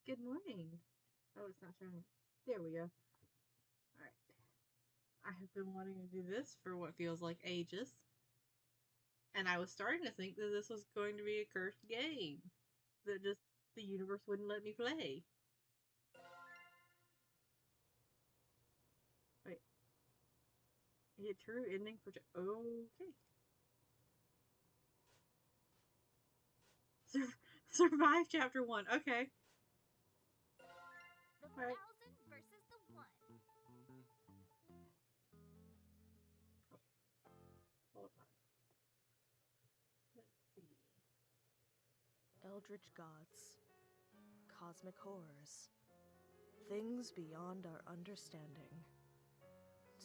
Good morning. Oh, it's not showing. There we go. Alright. I have been wanting to do this for what feels like ages. And I was starting to think that this was going to be a cursed game. That just the universe wouldn't let me play. Wait. A true ending for. Okay. Survive chapter 1. Okay. The Alright. 1,000 versus the 1. Hold on. Let's see. Eldritch gods, cosmic horrors, things beyond our understanding.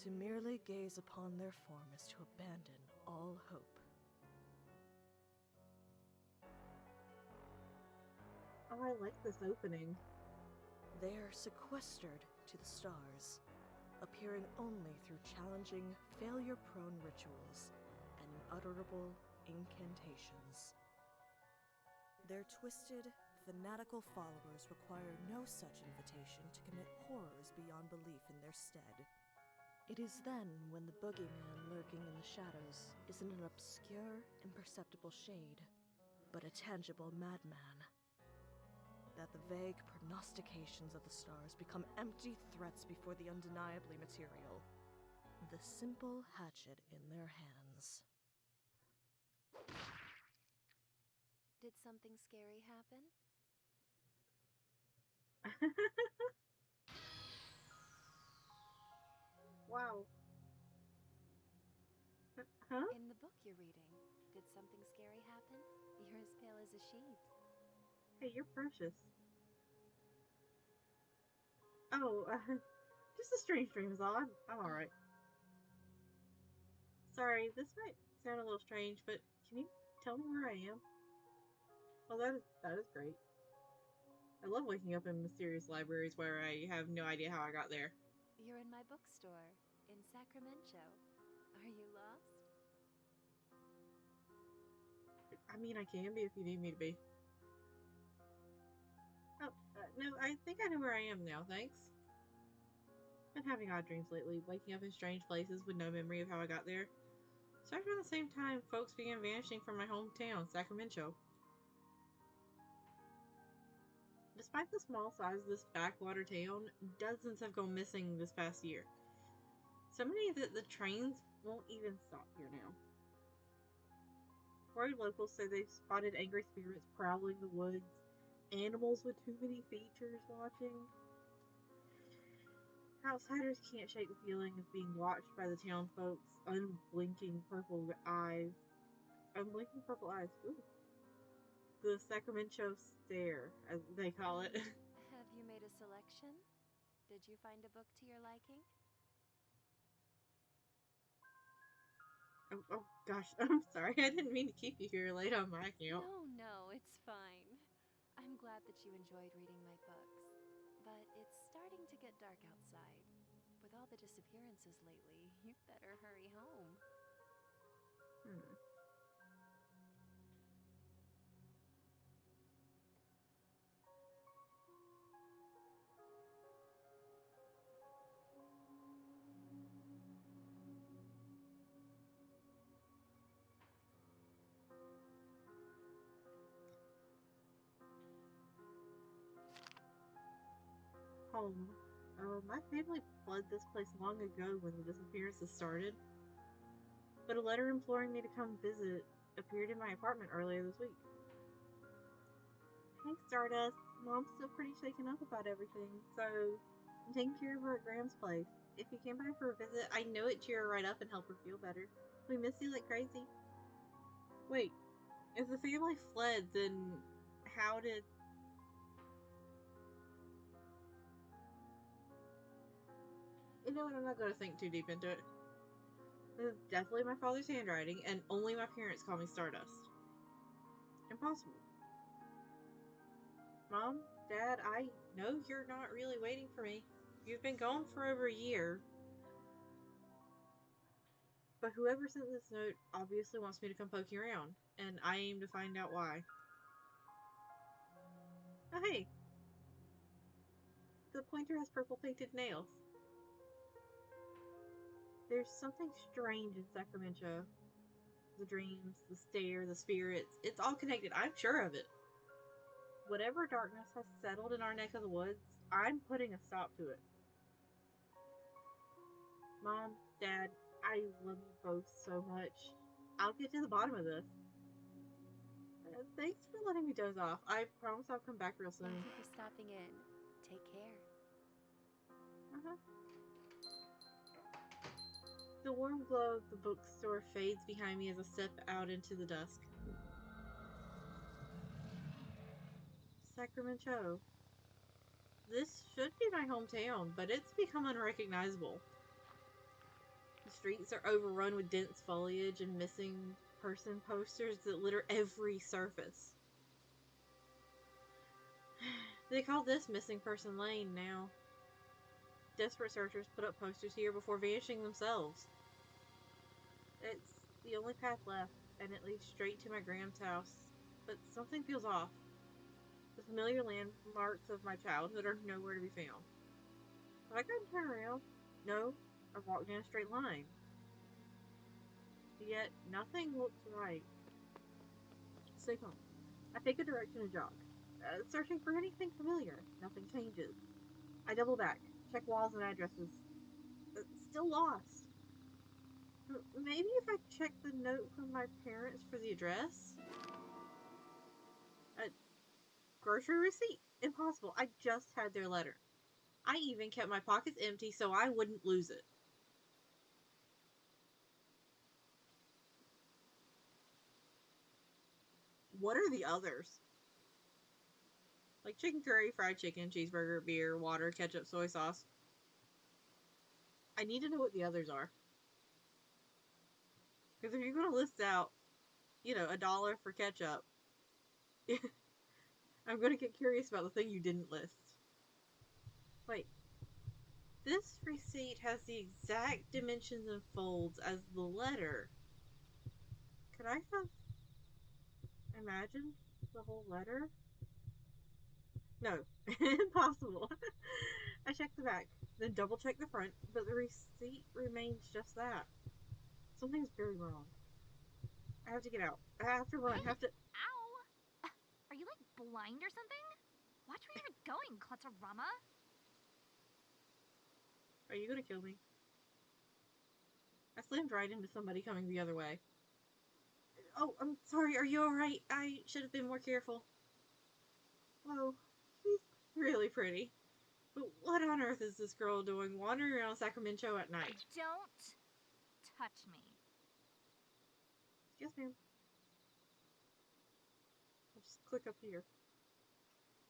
To merely gaze upon their form is to abandon all hope. Oh, I like this opening. They are sequestered to the stars, appearing only through challenging, failure-prone rituals and unutterable incantations. Their twisted, fanatical followers require no such invitation to commit horrors beyond belief in their stead. It is then when the boogeyman lurking in the shadows isn't an obscure, imperceptible shade, but a tangible madman, that the vague prognostications of the stars become empty threats before the undeniably material. The simple hatchet in their hands. Did something scary happen? Wow. Huh? In the book you're reading, did something scary happen? You're as pale as a sheet. Hey, you're precious. Oh, just a strange dream is all. I'm alright. Sorry, this might sound a little strange, but can you tell me where I am? Oh, that is great. I love waking up in mysterious libraries where I have no idea how I got there. You're in my bookstore, in Sacramento. Are you lost? I mean, I can be if you need me to be. Oh, no, I think I know where I am now, thanks. Been having odd dreams lately, waking up in strange places with no memory of how I got there. Started around the same time folks began vanishing from my hometown, Sacramento. Despite the small size of this backwater town, dozens have gone missing this past year. So many that the trains won't even stop here now. Worried locals say they've spotted angry spirits prowling the woods, animals with too many features watching. Outsiders can't shake the feeling of being watched by the townfolk's unblinking purple eyes. Unblinking purple eyes. Ooh. The Sacramento stare, as they call it. Have you made a selection? Did you find a book to your liking? Oh gosh, I'm sorry. I didn't mean to keep you here late on my account. No, it's fine. I'm glad that you enjoyed reading my books. But it's starting to get dark outside. With all the disappearances lately, you'd better hurry home. Hmm. Home. My family fled this place long ago when the disappearances started, but a letter imploring me to come visit appeared in my apartment earlier this week. Hey, Stardust. Mom's still pretty shaken up about everything, so I'm taking care of her at Graham's place. If you came by for a visit, I know it'd cheer her right up and help her feel better. We miss you like crazy. Wait, if the family fled, then how did. You know what? I'm not going to think too deep into it. This is definitely my father's handwriting, and only my parents call me Stardust. Impossible. Mom, Dad, I know you're not really waiting for me. You've been gone for over a year. But whoever sent this note obviously wants me to come poking around, and I aim to find out why. Oh, hey. the pointer has purple painted nails. There's something strange in Sacramento. The dreams, the stare, the spirits. It's all connected. I'm sure of it. Whatever darkness has settled in our neck of the woods, I'm putting a stop to it. Mom, Dad, I love you both so much. I'll get to the bottom of this. Thanks for letting me doze off. I promise I'll come back real soon. Thank you for stopping in. Take care. Uh-huh. The warm glow of the bookstore fades behind me as I step out into the dusk. Sacramento. This should be my hometown, but it's become unrecognizable. The streets are overrun with dense foliage and missing person posters that litter every surface. They call this Missing Person Lane now. Desperate searchers put up posters here before vanishing themselves. It's the only path left, and it leads straight to my Graham's house. But something feels off. The familiar landmarks of my childhood are nowhere to be found. Have I got to turn around? No, I've walked in a straight line. Yet, nothing looks right. Stay calm. I take a direction and jog. Searching for anything familiar. Nothing changes. I double back. Check walls and addresses. Still lost. Maybe if I check the note from my parents for the address? A grocery receipt? Impossible. I just had their letter. I even kept my pockets empty so I wouldn't lose it. What are the others? Like chicken curry, fried chicken, cheeseburger, beer, water, ketchup, soy sauce. I need to know what the others are. Because if you're going to list out, $1 for ketchup, I'm going to get curious about the thing you didn't list. Wait. This receipt has the exact dimensions and folds as the letter. Could I have imagined the whole letter? No. Impossible. I checked the back, then double checked the front, but the receipt remains just that. Something's very wrong. I have to get out. I have to run. Hey, I have to... Ow! Are you, like, blind or something? Watch where you're going, Clutterama. Are you gonna kill me? I slammed right into somebody coming the other way. Oh, I'm sorry. Are you alright? I should have been more careful. Whoa. She's really pretty. But what on earth is this girl doing wandering around Sacramento at night? Don't touch me. Yes, ma'am. I'll just click up here.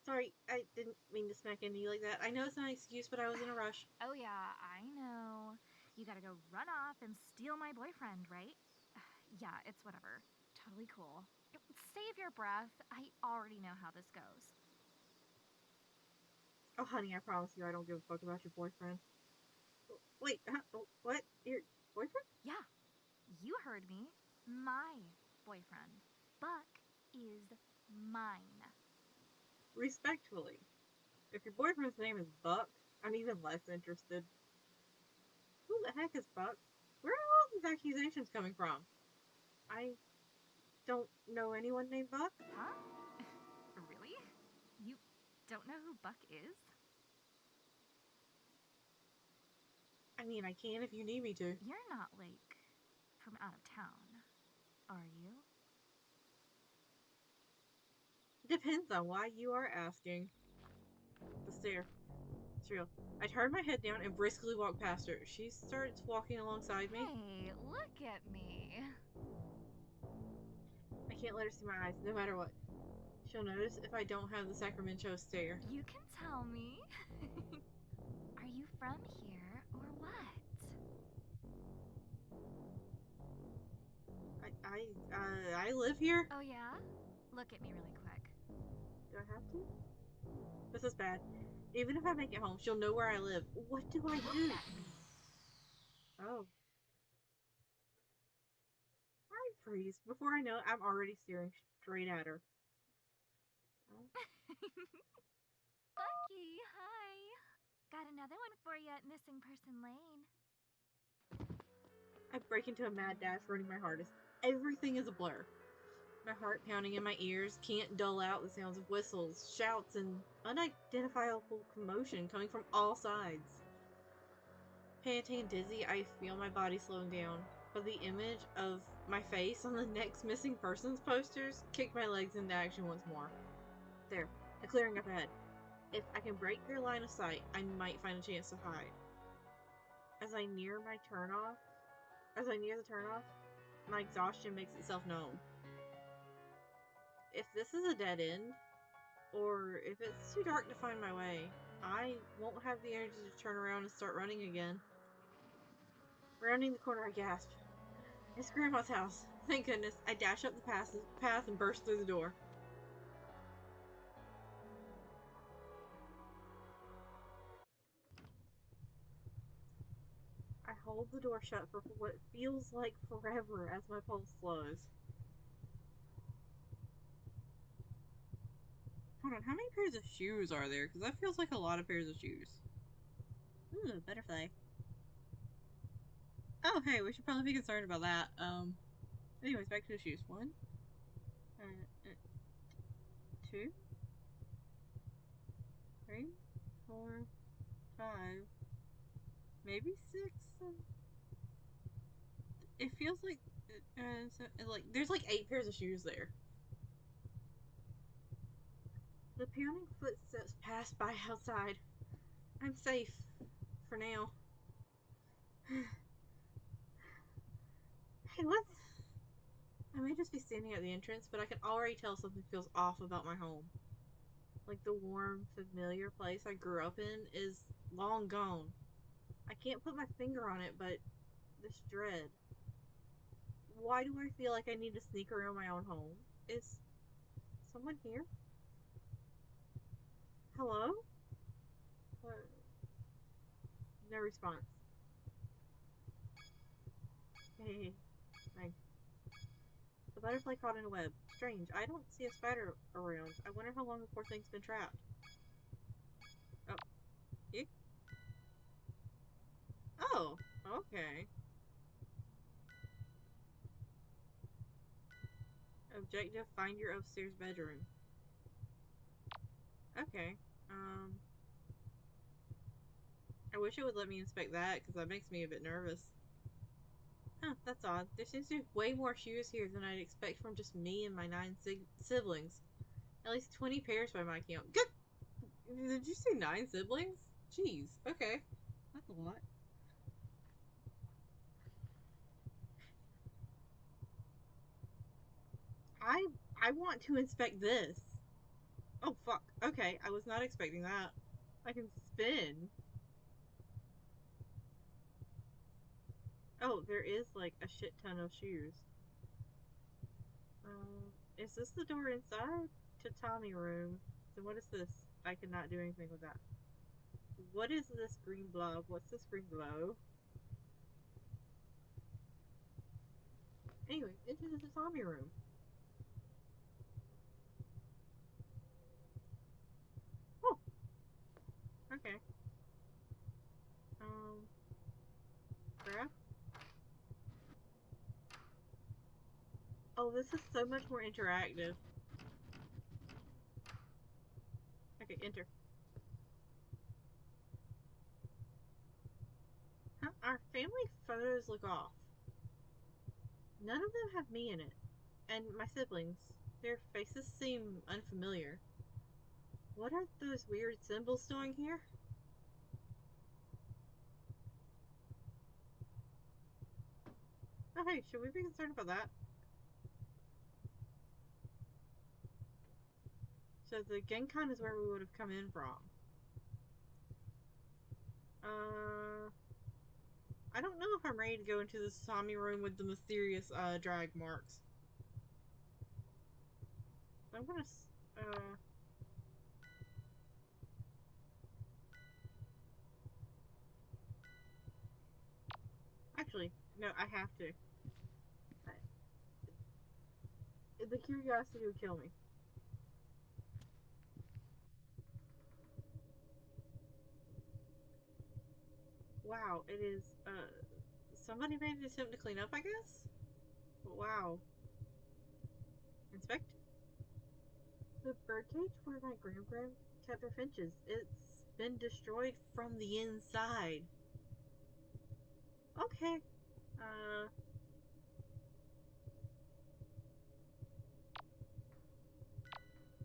Sorry, I didn't mean to smack into you like that. I know it's not an excuse, but I was in a rush. Oh yeah, I know. You gotta go run off and steal my boyfriend, right? Yeah, it's whatever. Totally cool. Save your breath. I already know how this goes. Oh, honey, I promise you I don't give a fuck about your boyfriend. Wait, what? Your boyfriend? Yeah, you heard me. My boyfriend. Buck is mine. Respectfully. If your boyfriend's name is Buck, I'm even less interested. Who the heck is Buck? Where are all these accusations coming from? I don't know anyone named Buck. Huh? Really? You don't know who Buck is? I mean, I can if you need me to. You're not, like, from out of town, are you? Depends on why you are asking. The stare. It's real. I turn my head down and briskly walk past her. She starts walking alongside me. Hey, look at me. I can't let her see my eyes, no matter what. She'll notice if I don't have the Sacramento stare. You can tell me. Are you from here or what? I live here? Oh yeah? Look at me really quick. Do I have to? This is bad. Even if I make it home, she'll know where I live. What do I do? Look at me. Oh. I freeze. Before I know it, I'm already staring straight at her. Oh. Bucky, hi. another one for you at Missing Person Lane. I break into a mad dash, running my hardest. Everything is a blur. My heart pounding in my ears can't dull out the sounds of whistles, shouts, and unidentifiable commotion coming from all sides. Panting and dizzy, I feel my body slowing down, but the image of my face on the next missing persons posters kicked my legs into action once more. There, a clearing up ahead. If I can break their line of sight, I might find a chance to hide. As I near the turnoff, my exhaustion makes itself known. If this is a dead end, or if it's too dark to find my way, I won't have the energy to turn around and start running again. Rounding the corner, I gasp. It's Grandma's house. Thank goodness. I dash up the path and burst through the door. I hold the door shut for what feels like forever as my pulse slows. Hold on, how many pairs of shoes are there? Because that feels like a lot of pairs of shoes. Ooh, butterfly. Oh, hey, we should probably be concerned about that. Anyways, back to the shoes. 1, 2, 3, 4, 5, maybe 6. It feels like, there's like 8 pairs of shoes there. The pounding footsteps pass by outside. I'm safe. For now. Hey, what's... I may just be standing at the entrance, but I can already tell something feels off about my home. Like the warm, familiar place I grew up in is long gone. I can't put my finger on it, but this dread. Why do I feel like I need to sneak around my own home? Is someone here? Hello? No response. Hey. Thanks. The butterfly caught in a web. Strange. I don't see a spider around. I wonder how long the poor thing's been trapped. Oh. Eek. Oh. Okay. Objective, find your upstairs bedroom. Okay. I wish it would let me inspect that, because that makes me a bit nervous. Huh, that's odd. There seems to be way more shoes here than I'd expect from just me and my 9 siblings. At least 20 pairs by my count. Good! Did you say 9 siblings? Jeez, okay. That's a lot. I want to inspect this. Oh, fuck. Okay, I was not expecting that. I can spin. Oh, there is, like, a shit ton of shoes. Is this the door inside? To Tommy room. So what is this? I cannot do anything with that. What is this green blob? What's this green glow? Anyways, into the Tommy room. Oh! Okay. Grab? Oh, this is so much more interactive. Okay, enter. Huh? Our family photos look off. None of them have me in it. And my siblings. Their faces seem unfamiliar. What are those weird symbols doing here? Oh, hey, should we be concerned about that? So the Genkan is where we would have come in from. I don't know if I'm ready to go into the Sami room with the mysterious, drag marks. I'm gonna, actually, no, I have to. The curiosity would kill me. wow, it is, somebody made an attempt to clean up, I guess? But wow. Inspect. The birdcage where my gram kept her finches. It's been destroyed from the inside. Okay.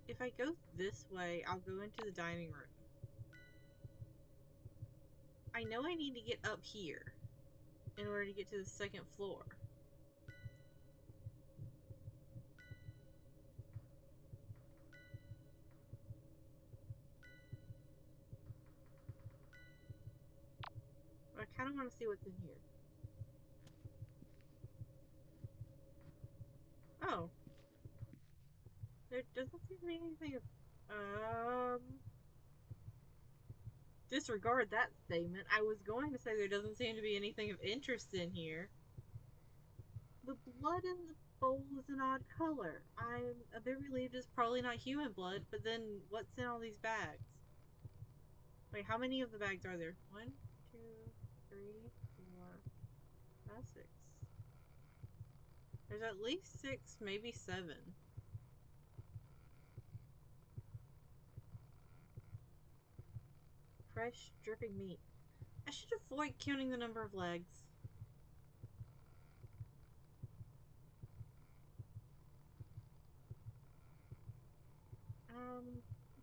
If I go this way, I'll go into the dining room. I know I need to get up here in order to get to the second floor. But I kind of want to see what's in here. Oh. There doesn't seem to be anything of... Disregard that statement. I was going to say there doesn't seem to be anything of interest in here. The blood in the bowl is an odd color. I'm a bit relieved it's probably not human blood, but then what's in all these bags? Wait, how many of the bags are there? 1, 2, 3, 4, 5, 6. There's at least 6, maybe 7. Fresh, dripping meat. I should avoid counting the number of legs.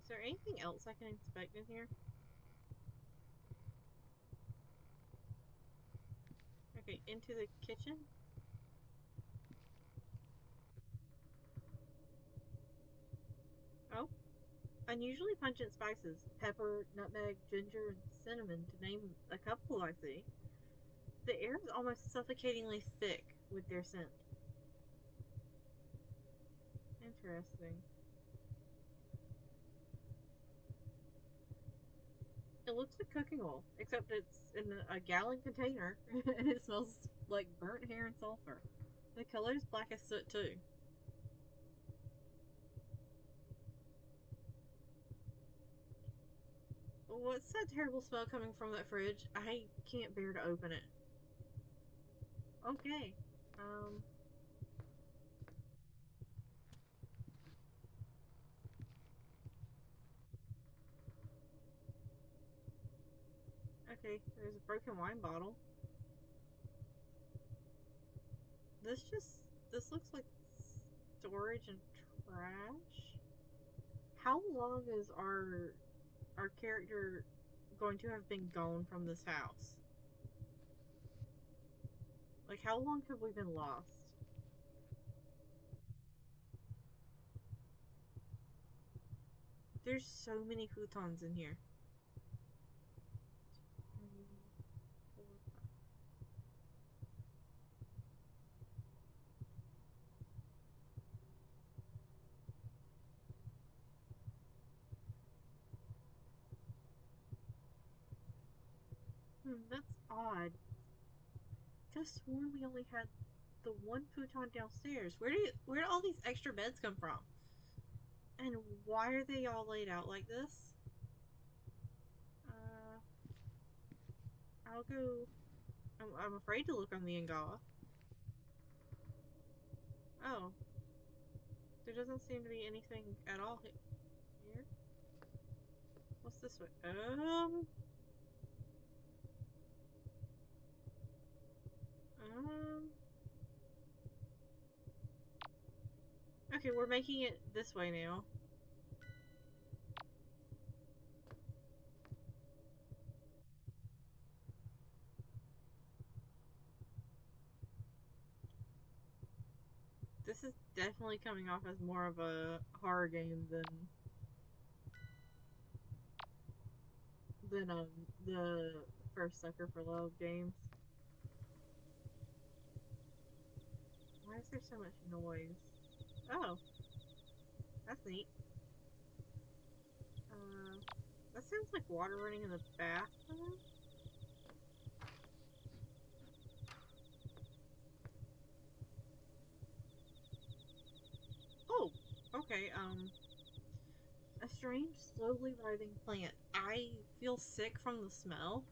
Is there anything else I can inspect in here? Okay, into the kitchen. Oh. Unusually pungent spices. Pepper, nutmeg, ginger, and cinnamon, to name a couple I see. The air is almost suffocatingly thick with their scent. Interesting. It looks like cooking oil, except it's in a gallon container, and it smells like burnt hair and sulfur. The color is black as soot, too. What's that terrible smell coming from that fridge? I can't bear to open it. Okay. Okay, there's a broken wine bottle. This looks like storage and trash. How long is our character going to have been gone from this house? Like, how long have we been lost? There's so many futons in here. 3, 4, 5. That's odd. Could have sworn we only had the one futon downstairs. Where did all these extra beds come from? And why are they all laid out like this? I'll go. I'm afraid to look on the Ngawa. Oh. There doesn't seem to be anything at all here. What's this way? Okay, we're making it this way now. This is definitely coming off as more of a horror game than the first Sucker for Love games. Why is there so much noise? Oh, that's neat. That sounds like water running in the bathroom. Oh, okay, a strange, slowly writhing plant. I feel sick from the smell.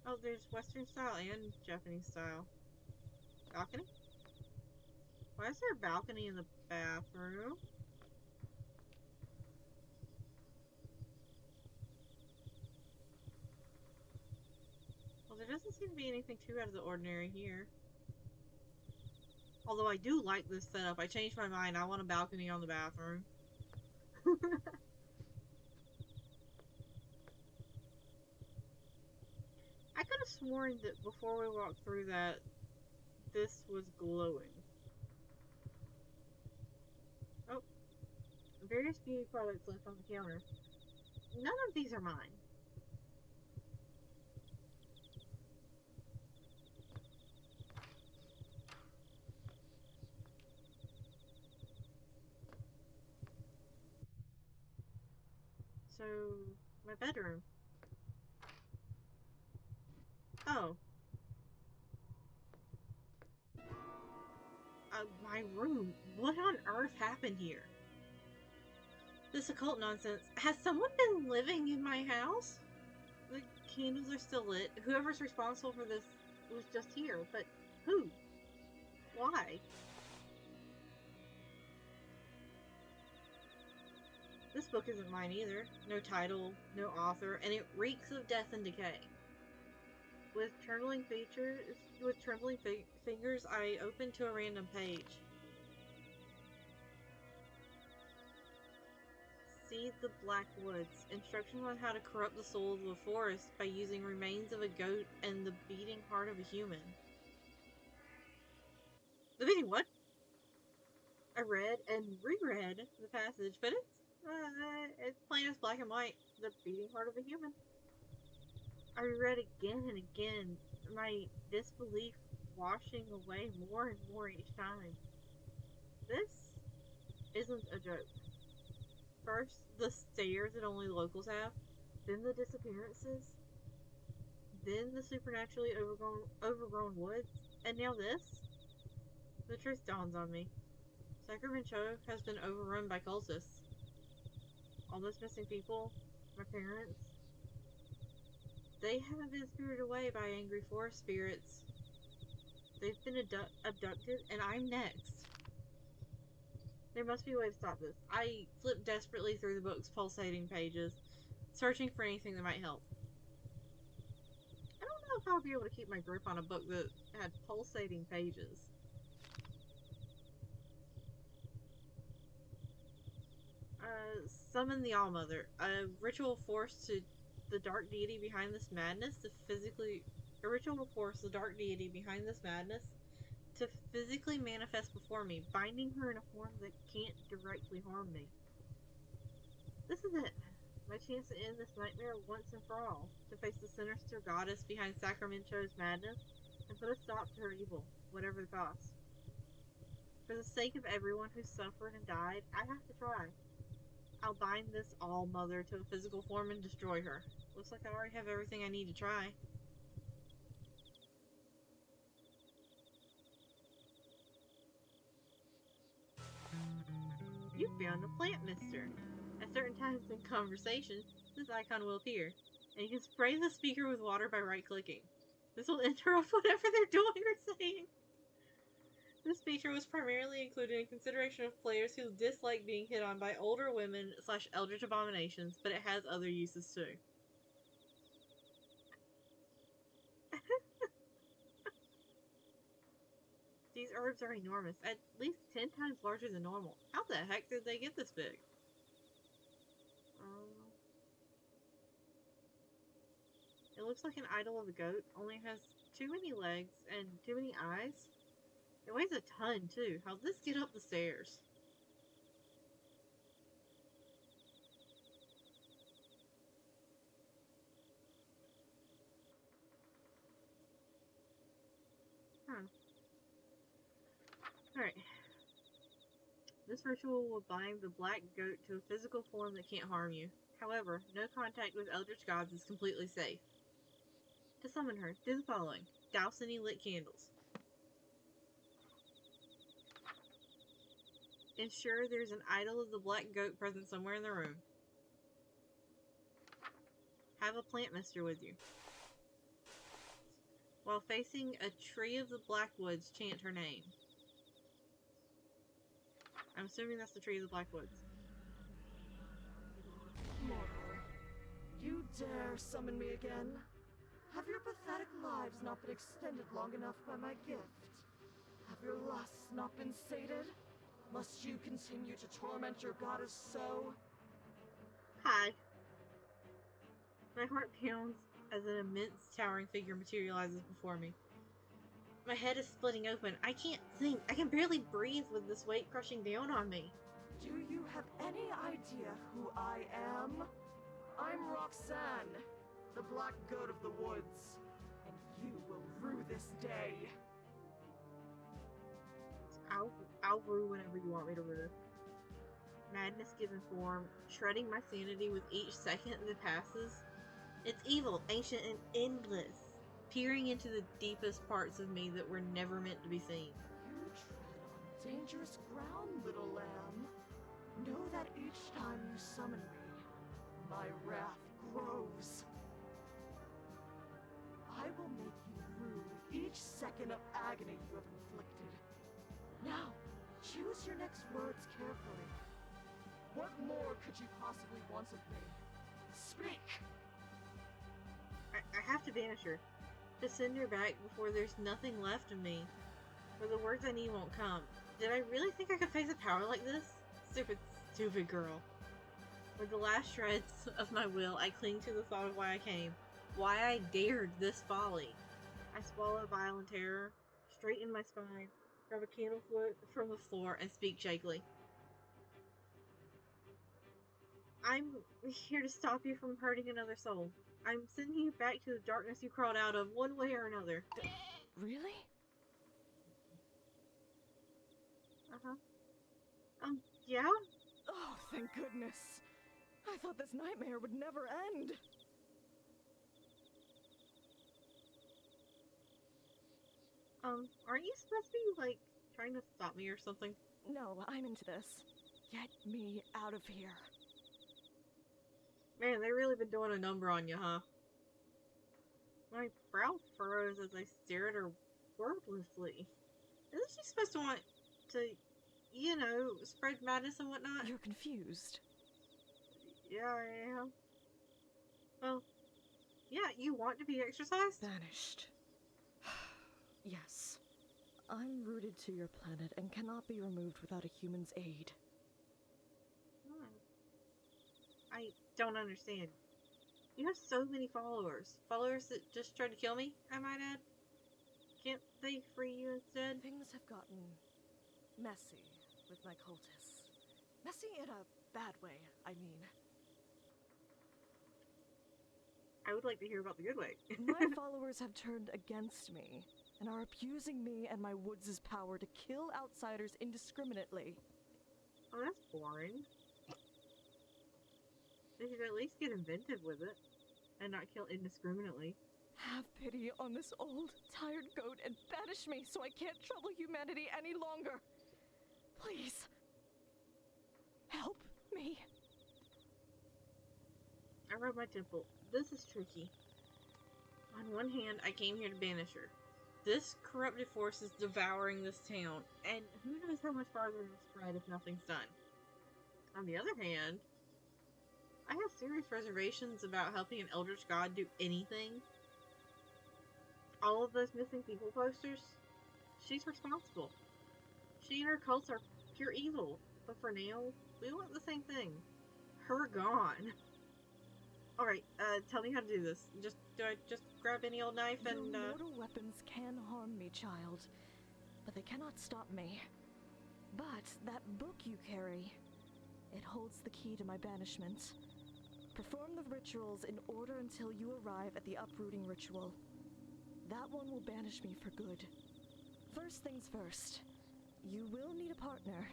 Oh, there's Western style and Japanese style. Balcony? Why is there a balcony in the bathroom? Well, there doesn't seem to be anything too out of the ordinary here. Although I do like this setup. I changed my mind. I want a balcony on the bathroom. I could have sworn that before we walked through that, this was glowing. Oh, various beauty products left on the counter. None of these are mine. So, my bedroom. Oh. My room. What on earth happened here? This occult nonsense. Has someone been living in my house? The candles are still lit. Whoever's responsible for this was just here, but who? Why? This book isn't mine either. No title, no author, and it reeks of death and decay. With trembling fingers, I open to a random page. Seed the Black Woods. Instructions on how to corrupt the soul of the forest by using remains of a goat and the beating heart of a human. The beating what? I read and reread the passage, but it's plain as black and white. The beating heart of a human. I reread again and again, my disbelief washing away more and more each time. This isn't a joke. First, the stares that only locals have, then the disappearances, then the supernaturally overgrown woods, and now this? The truth dawns on me. Sacramento has been overrun by cultists. All those missing people, my parents, they haven't been spirited away by angry forest spirits. They've been abducted, and I'm next. There must be a way to stop this. I flipped desperately through the book's pulsating pages, searching for anything that might help. I don't know if I'll be able to keep my grip on a book that had pulsating pages. Summon the All-Mother. A ritual force to the dark deity behind this madness to physically... A ritual force the dark deity behind this madness to physically manifest before me, binding her in a form that can't directly harm me. This is it. My chance to end this nightmare once and for all. To face the sinister goddess behind Sacramento's madness and put a stop to her evil, whatever the cost. For the sake of everyone who suffered and died, I have to try. I'll bind this All-Mother to a physical form and destroy her. Looks like I already have everything I need to try. You found a plant mister. At certain times in conversation, this icon will appear, and you can spray the speaker with water by right-clicking. This will interrupt whatever they're doing or saying. This feature was primarily included in consideration of players who dislike being hit on by older women / eldritch abominations, but it has other uses too. These herbs are enormous, at least 10 times larger than normal. How the heck did they get this big? It looks like an idol of a goat, only has too many legs and too many eyes. It weighs a ton, too. How'd this get up the stairs? Huh. Alright. This ritual will bind the black goat to a physical form that can't harm you. However, no contact with eldritch gods is completely safe. To summon her, do the following. Douse any lit candles. Ensure there's an idol of the black goat present somewhere in the room. Have a plant mister with you. While facing a tree of the Blackwoods, chant her name. I'm assuming that's the tree of the Blackwoods. Mortal, you dare summon me again? Have your pathetic lives not been extended long enough by my gift? Have your lusts not been sated? Must you continue to torment your goddess so? Hi. My heart pounds as an immense towering figure materializes before me. My head is splitting open. I can't think. I can barely breathe with this weight crushing down on me. Do you have any idea who I am? I'm Roxanne, the Black Goat of the Woods, and you will rue this day. I'll rue whenever you want me to rue. Madness given form, shredding my sanity with each second that passes. It's evil, ancient, and endless, peering into the deepest parts of me that were never meant to be seen. You tread on dangerous ground, little lamb. Know that each time you summon me, my wrath grows. I will make you rue each second of agony you have inflicted. Now, choose your next words carefully. What more could you possibly want of me? Speak! I have to banish her. To send her back before there's nothing left of me. Or the words I need won't come. Did I really think I could face a power like this? Stupid, stupid girl. With the last shreds of my will, I cling to the thought of why I came. Why I dared this folly. I swallow violent terror, straighten my spine, grab a candle from the floor, and speak shakily. I'm here to stop you from hurting another soul. I'm sending you back to the darkness you crawled out of, one way or another. Really? Uh-huh. Yeah? Oh, thank goodness. I thought this nightmare would never end. Aren't you supposed to be, like, trying to stop me or something? No, I'm into this. Get me out of here. Man, they really been doing a number on you, huh? My brow furrows as I stare at her wordlessly. Isn't she supposed to want to, you know, spread madness and whatnot? You're confused. Yeah, I am. Well, yeah, you want to be exercised? Banished. Yes. I'm rooted to your planet and cannot be removed without a human's aid. I don't understand. You have so many followers. Followers that just tried to kill me, I might add. Can't they free you instead? Things have gotten messy with my cultists. Messy in a bad way, I mean. I would like to hear about the good way. My followers have turned against me and are abusing me and my woods' power to kill outsiders indiscriminately. Oh, that's boring. They should at least get inventive with it and not kill indiscriminately. Have pity on this old, tired goat and banish me so I can't trouble humanity any longer. Please. Help me. I rub my temple. This is tricky. On one hand, I came here to banish her. This corrupted force is devouring this town, and who knows how much farther it'll spread if nothing's done. On the other hand, I have serious reservations about helping an eldritch god do anything. All of those missing people posters, she's responsible. She and her cults are pure evil, but for now, we want the same thing. Her gone. Alright, tell me how to do this. Do I just grab any old knife and, Your mortal weapons can harm me, child, but they cannot stop me. But that book you carry, it holds the key to my banishment. Perform the rituals in order until you arrive at the uprooting ritual. That one will banish me for good. First things first, you will need a partner.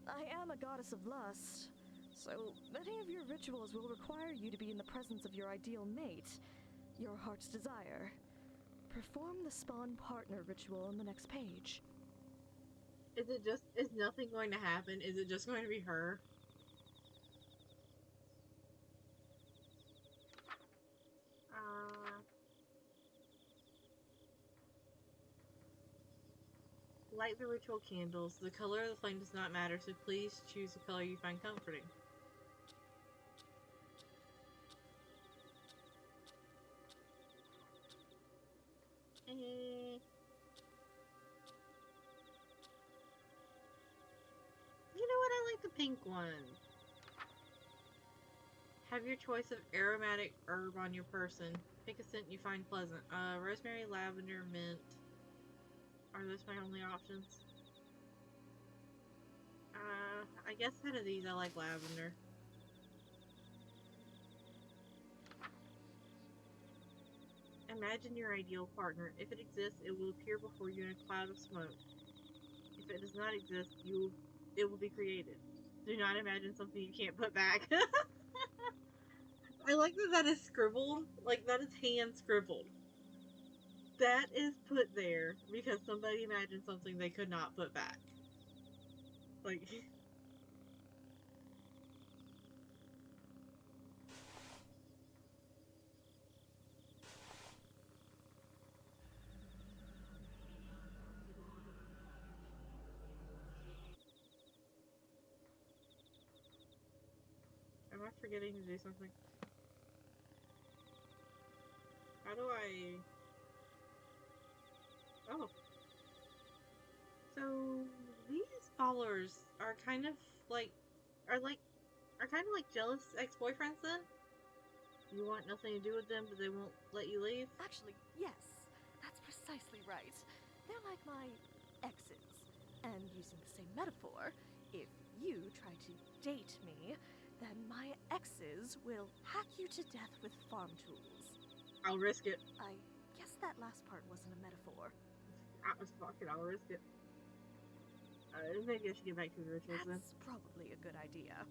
I am a goddess of lust, so many of your rituals will require you to be in the presence of your ideal mate, your heart's desire. Perform the spawn partner ritual on the next page. is nothing going to happen? Is it just going to be her? Light the ritual candles. The color of the flame does not matter, so please choose the color you find comforting. You know what? I like the pink one. Have your choice of aromatic herb on your person. Pick a scent you find pleasant. Rosemary, lavender, mint. Are those my only options? I guess out of these I like lavender. Imagine your ideal partner. If it exists, it will appear before you in a cloud of smoke. If it does not exist, it will be created. Do not imagine something you can't put back. I like that is scribbled. Like, that is hand scribbled. That is put there because somebody imagined something they could not put back. Like... Am I forgetting to do something? How do I... Oh. So, these followers are kind of like... Are kind of like jealous ex-boyfriends then? You want nothing to do with them, but they won't let you leave? Actually, yes. That's precisely right. They're like my exes. And using the same metaphor, if you try to date me, then my exes will hack you to death with farm tools. I'll risk it. I guess that last part wasn't a metaphor. Fuck it, I'll risk it. Maybe I should get back to the rituals then. That's probably a good idea.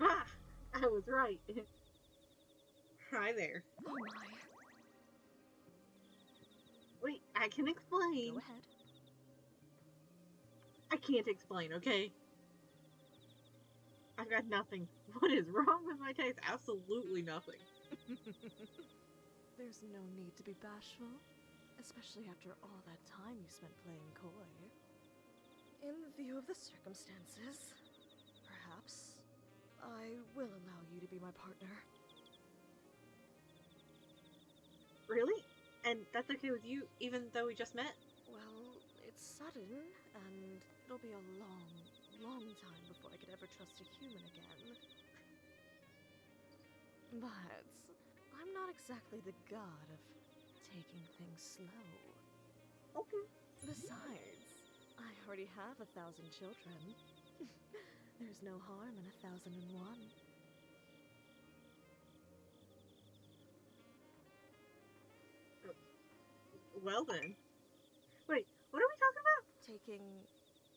Ha! I was right. Hi there. Oh my. Wait, I can explain. Go ahead. I can't explain, okay? I've got nothing. What is wrong with my taste? Absolutely nothing. There's no need to be bashful, especially after all that time you spent playing coy. In view of the circumstances, perhaps I will allow you to be my partner. Really? And that's okay with you, even though we just met? Well, it's sudden, and it'll be a long, long time before I could ever trust a human again. But I'm not exactly the god of taking things slow. Okay. Besides, I already have 1,000 children. There's no harm in 1,001. Well then. Wait, what are we talking about? Taking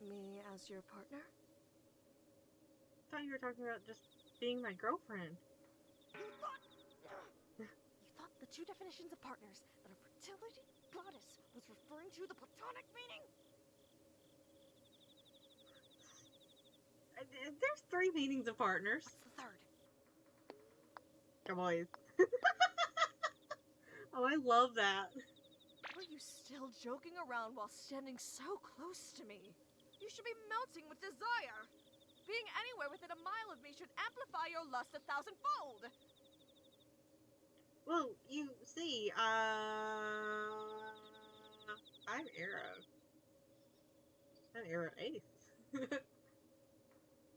me as your partner? I thought you were talking about just being my girlfriend. You thought the two definitions of partners that a fertility goddess was referring to the platonic meaning? There's 3 meanings of partners. What's the third? Boys. Oh, I love that. Are you still joking around while standing so close to me? You should be melting with desire. Being anywhere within a mile of me should amplify your lust 1,000-fold. Well, you see, I'm Arrow. I'm Arrow Ace.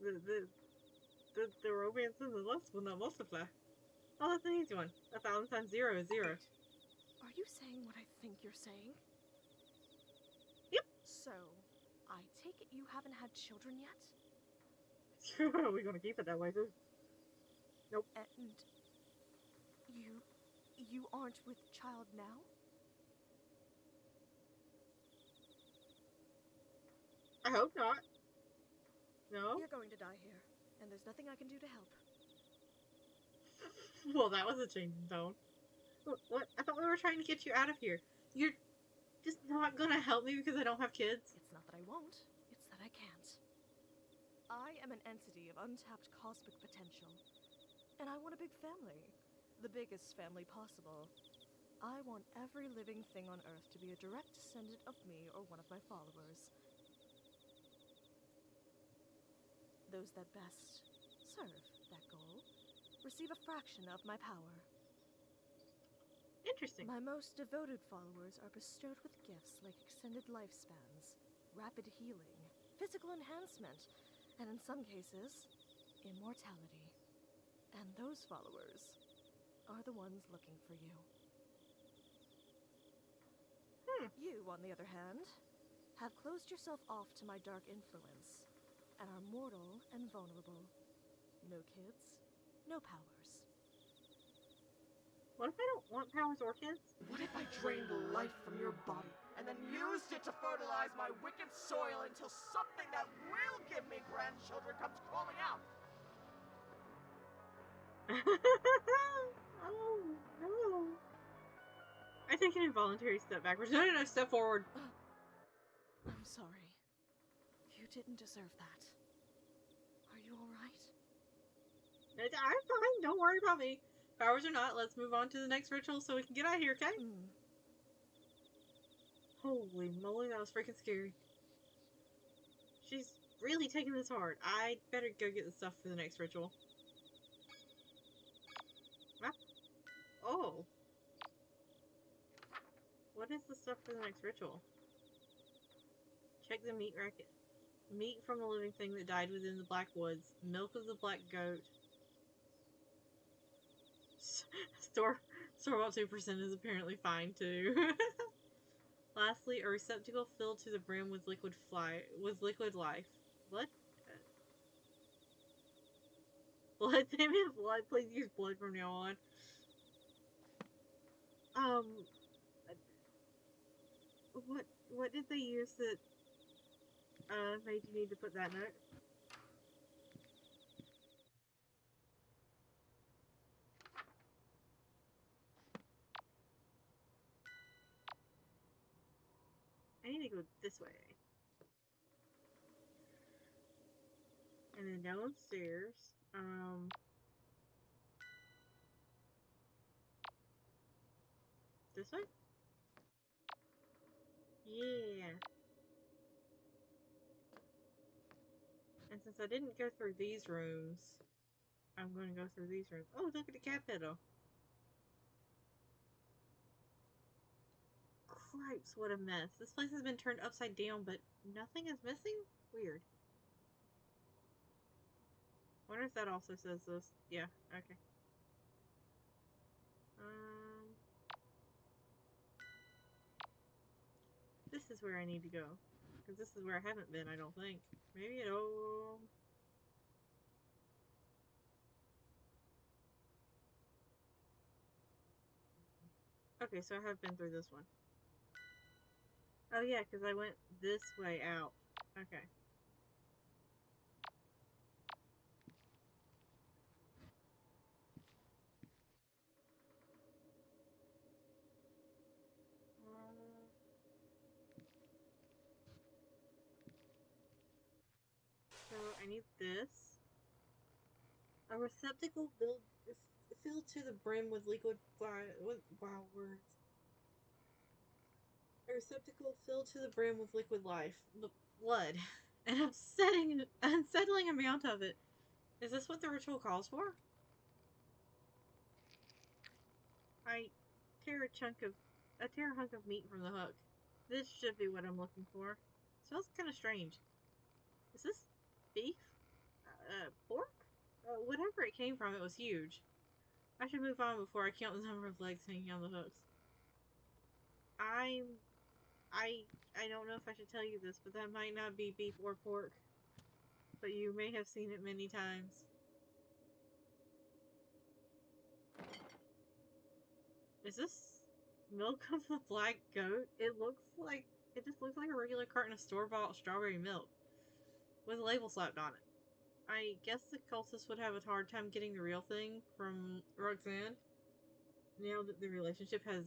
the romance and the lust will not multiply. Oh, that's an easy one. 1,000 times 0 is 0. Wait. Are you saying what I think you're saying? Yep. So, I take it you haven't had children yet? Are we gonna keep it that way, too? Nope. And you aren't with child now? I hope not. No? You're going to die here, and there's nothing I can do to help. Well, that was a change in tone. What? I thought we were trying to get you out of here. You're just not gonna help me because I don't have kids? It's not that I won't, it's that but I can't. I am an entity of untapped cosmic potential, and I want a big family. The biggest family possible. I want every living thing on Earth to be a direct descendant of me or one of my followers. Those that best serve that goal receive a fraction of my power. Interesting. My most devoted followers are bestowed with gifts like extended lifespans, rapid healing, physical enhancement, and in some cases, immortality. And those followers are the ones looking for you. You, on the other hand, have closed yourself off to my dark influence, and are mortal and vulnerable. No kids, no powers. What if I don't want powers or kids? What if I drained the life from your body, and then used it to fertilize my wicked soil until something that will give me grandchildren comes crawling out? Oh, no. I take an involuntary step backwards. No, step forward. I'm sorry. You didn't deserve that. Are you alright? I'm fine. Don't worry about me. Powers or not, let's move on to the next ritual so we can get out of here, okay? Holy moly, that was freaking scary. She's really taking this hard. I better go get the stuff for the next ritual. Ah. Oh. What is the stuff for the next ritual? Check the meat racket. Meat from a living thing that died within the black woods. Milk of the black goat. Store-bought 2% is apparently fine too. Lastly, a receptacle filled to the brim with liquid life. Blood? Blood? They mean blood. Please use blood from now on. What did they use that made you need to put that note? I need to go this way. And then downstairs. This way? Yeah. And since I didn't go through these rooms, I'm going to go through these rooms. Oh, look at the cat pedal. Cripes, what a mess. This place has been turned upside down, but nothing is missing? Weird. Wonder if that also says this. Yeah, okay. This is where I need to go. Because this is where I haven't been, I don't think. Maybe it'll... Okay, so I have been through this one. Oh yeah, because I went this way out. Okay. So I need this. A receptacle filled to the brim with liquid wow words. A receptacle filled to the brim with liquid blood. An unsettling amount of it. Is this what the ritual calls for? I tear a hunk of meat from the hook. This should be what I'm looking for. Smells kind of strange. Is this beef? Pork? Whatever it came from, it was huge. I should move on before I count the number of legs hanging on the hooks. I don't know if I should tell you this, but that might not be beef or pork. But you may have seen it many times. Is this milk of the black goat? It just looks like a regular carton of store-bought strawberry milk with a label slapped on it. I guess the cultists would have a hard time getting the real thing from Roxanne. Now that the relationship has,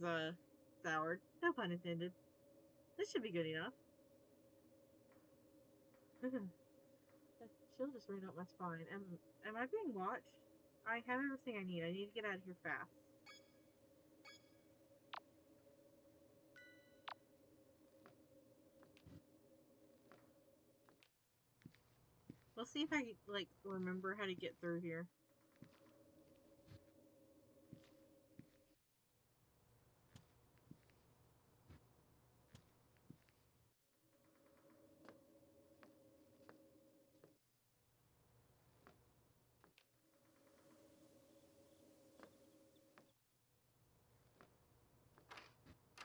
soured. No pun intended. This should be good enough. That chill just ran up my spine. Am I being watched? I have everything I need. I need to get out of here fast. Let's see if I like remember how to get through here.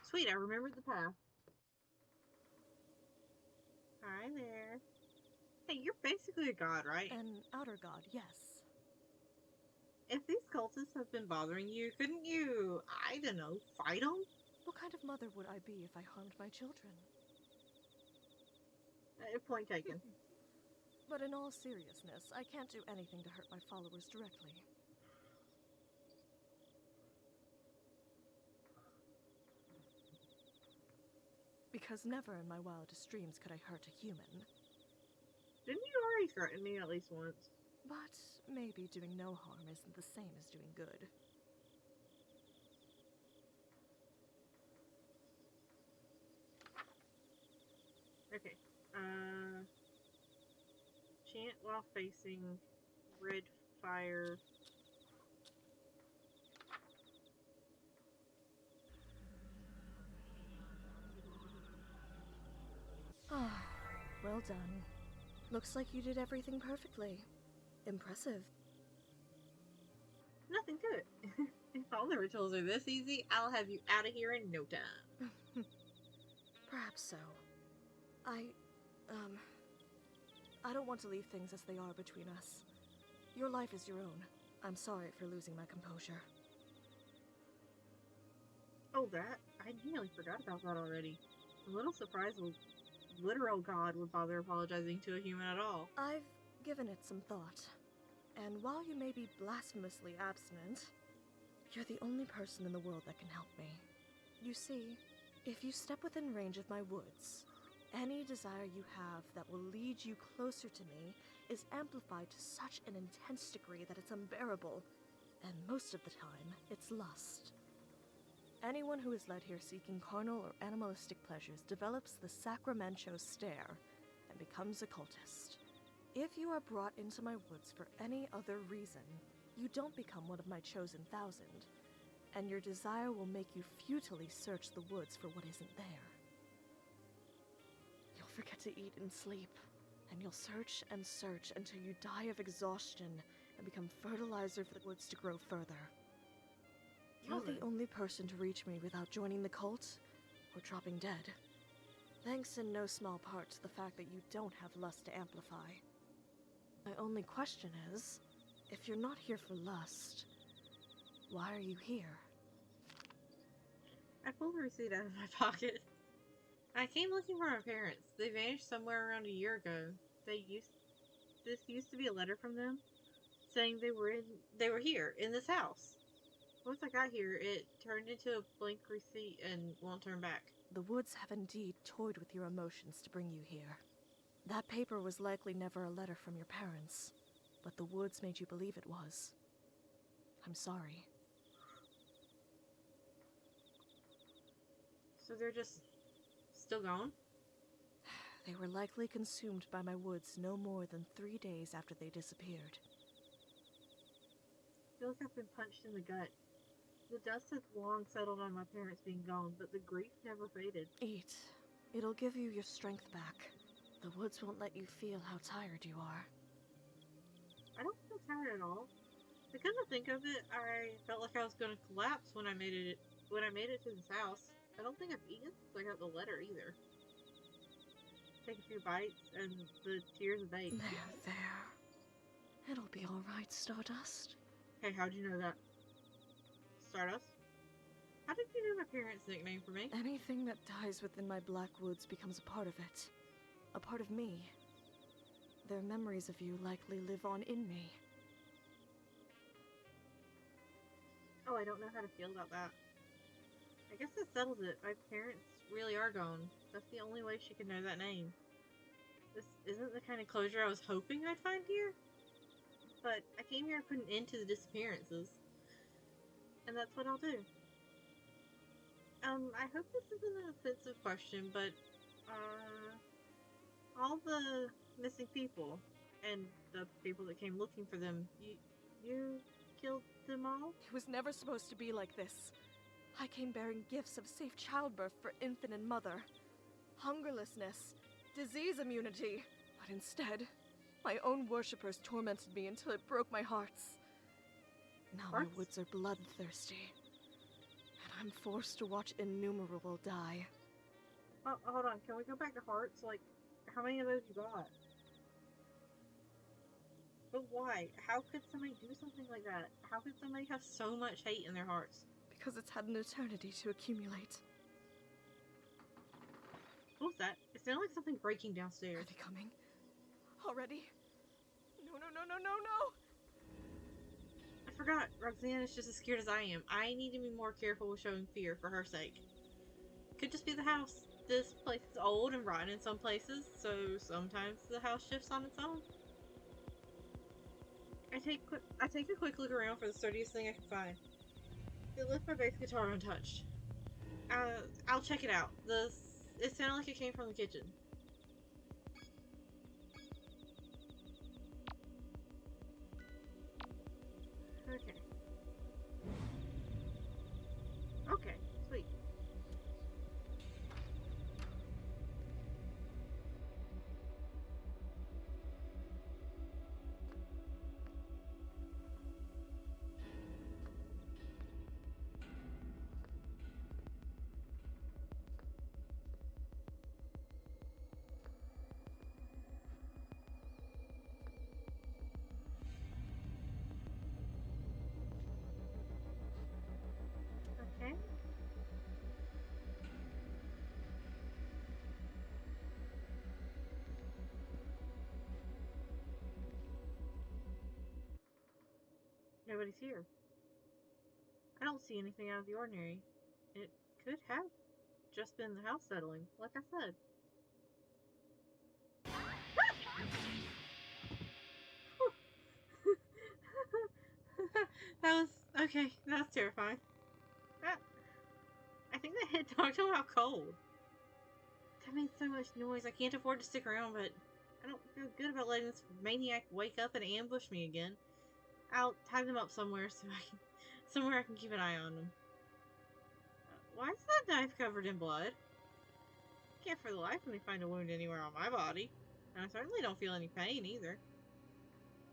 Sweet, I remembered the path. Hi there. Hey, you're basically a god, right? An outer god, yes. If these cultists have been bothering you, couldn't you, I don't know, fight them? What kind of mother would I be if I harmed my children? Point taken. But in all seriousness, I can't do anything to hurt my followers directly. Because never in my wildest dreams could I hurt a human. Didn't you already threaten me at least once? But maybe doing no harm isn't the same as doing good. Okay. Chant while facing red fire. Ah, well done. Looks like you did everything perfectly. Impressive. Nothing to it. If all the rituals are this easy, I'll have you out of here in no time. Perhaps so. I don't want to leave things as they are between us. Your life is your own. I'm sorry for losing my composure. Oh, that? I nearly forgot about that already. I'm a little surprised a literal god would bother apologizing to a human at all. I've given it some thought. And while you may be blasphemously abstinent, you're the only person in the world that can help me. You see, if you step within range of my woods, any desire you have that will lead you closer to me is amplified to such an intense degree that it's unbearable, and most of the time, it's lust. Anyone who is led here seeking carnal or animalistic pleasures develops the Sacramento stare and becomes a cultist. If you are brought into my woods for any other reason, you don't become one of my chosen thousand, and your desire will make you futilely search the woods for what isn't there. You'll forget to eat and sleep, and you'll search and search until you die of exhaustion and become fertilizer for the woods to grow further. You're the only person to reach me without joining the cult or dropping dead. Thanks in no small part to the fact that you don't have lust to amplify. My only question is, if you're not here for lust, why are you here? I pulled the receipt out of my pocket. I came looking for my parents. They vanished somewhere around a year ago. This used to be a letter from them, saying they were here in this house. Once I got here, it turned into a blank receipt and won't turn back. The woods have indeed toyed with your emotions to bring you here. That paper was likely never a letter from your parents, but the woods made you believe it was. I'm sorry. So they're just still gone? They were likely consumed by my woods no more than 3 days after they disappeared. I feel like I've been punched in the gut. The dust has long settled on my parents being gone, but the grief never faded. Eat. It'll give you your strength back. The woods won't let you feel how tired you are. I don't feel tired at all. Because I think of it, I felt like I was going to collapse when I made it to this house. I don't think I've eaten since I got the letter either. Take a few bites and the tears abate. There. It'll be all right, Stardust. Hey, how'd you know that? Stardust? How did you know my parents' nickname for me? Anything that dies within my black woods becomes a part of it. A part of me. Their memories of you likely live on in me. Oh, I don't know how to feel about that. I guess that settles it. My parents really are gone. That's the only way she can know that name. This isn't the kind of closure I was hoping I'd find here. But I came here to put an end to the disappearances. And that's what I'll do. I hope this isn't an offensive question, but, all the missing people, and the people that came looking for them, you killed them all? It was never supposed to be like this. I came bearing gifts of safe childbirth for infant and mother, hungerlessness, disease immunity. But instead, my own worshippers tormented me until it broke my hearts. Now my woods are bloodthirsty, and I'm forced to watch innumerable die. Oh, hold on, can we go back to hearts? Like, how many of those you got? But why? How could somebody do something like that? How could somebody have so much hate in their hearts? Because it's had an eternity to accumulate. What was that? It sounded like something breaking downstairs. Are they coming? Already? No, no, no, no, no, no! I forgot. Roxanne is just as scared as I am. I need to be more careful with showing fear for her sake. Could just be the house. This place is old and rotten in some places, so sometimes the house shifts on its own. I take a quick look around for the sturdiest thing I can find. They left my bass guitar untouched. I'll check it out. It sounded like it came from the kitchen. Okay. Okay, sweet. Okay. Nobody's here. I don't see anything out of the ordinary. It could have just been the house settling, like I said. That was okay. That was terrifying. I think the head dog told out cold. That made so much noise. I can't afford to stick around, but I don't feel good about letting this maniac wake up and ambush me again. I'll tie them up somewhere somewhere I can keep an eye on them. Why is that knife covered in blood? Can't for the life of me find a wound anywhere on my body. And I certainly don't feel any pain either.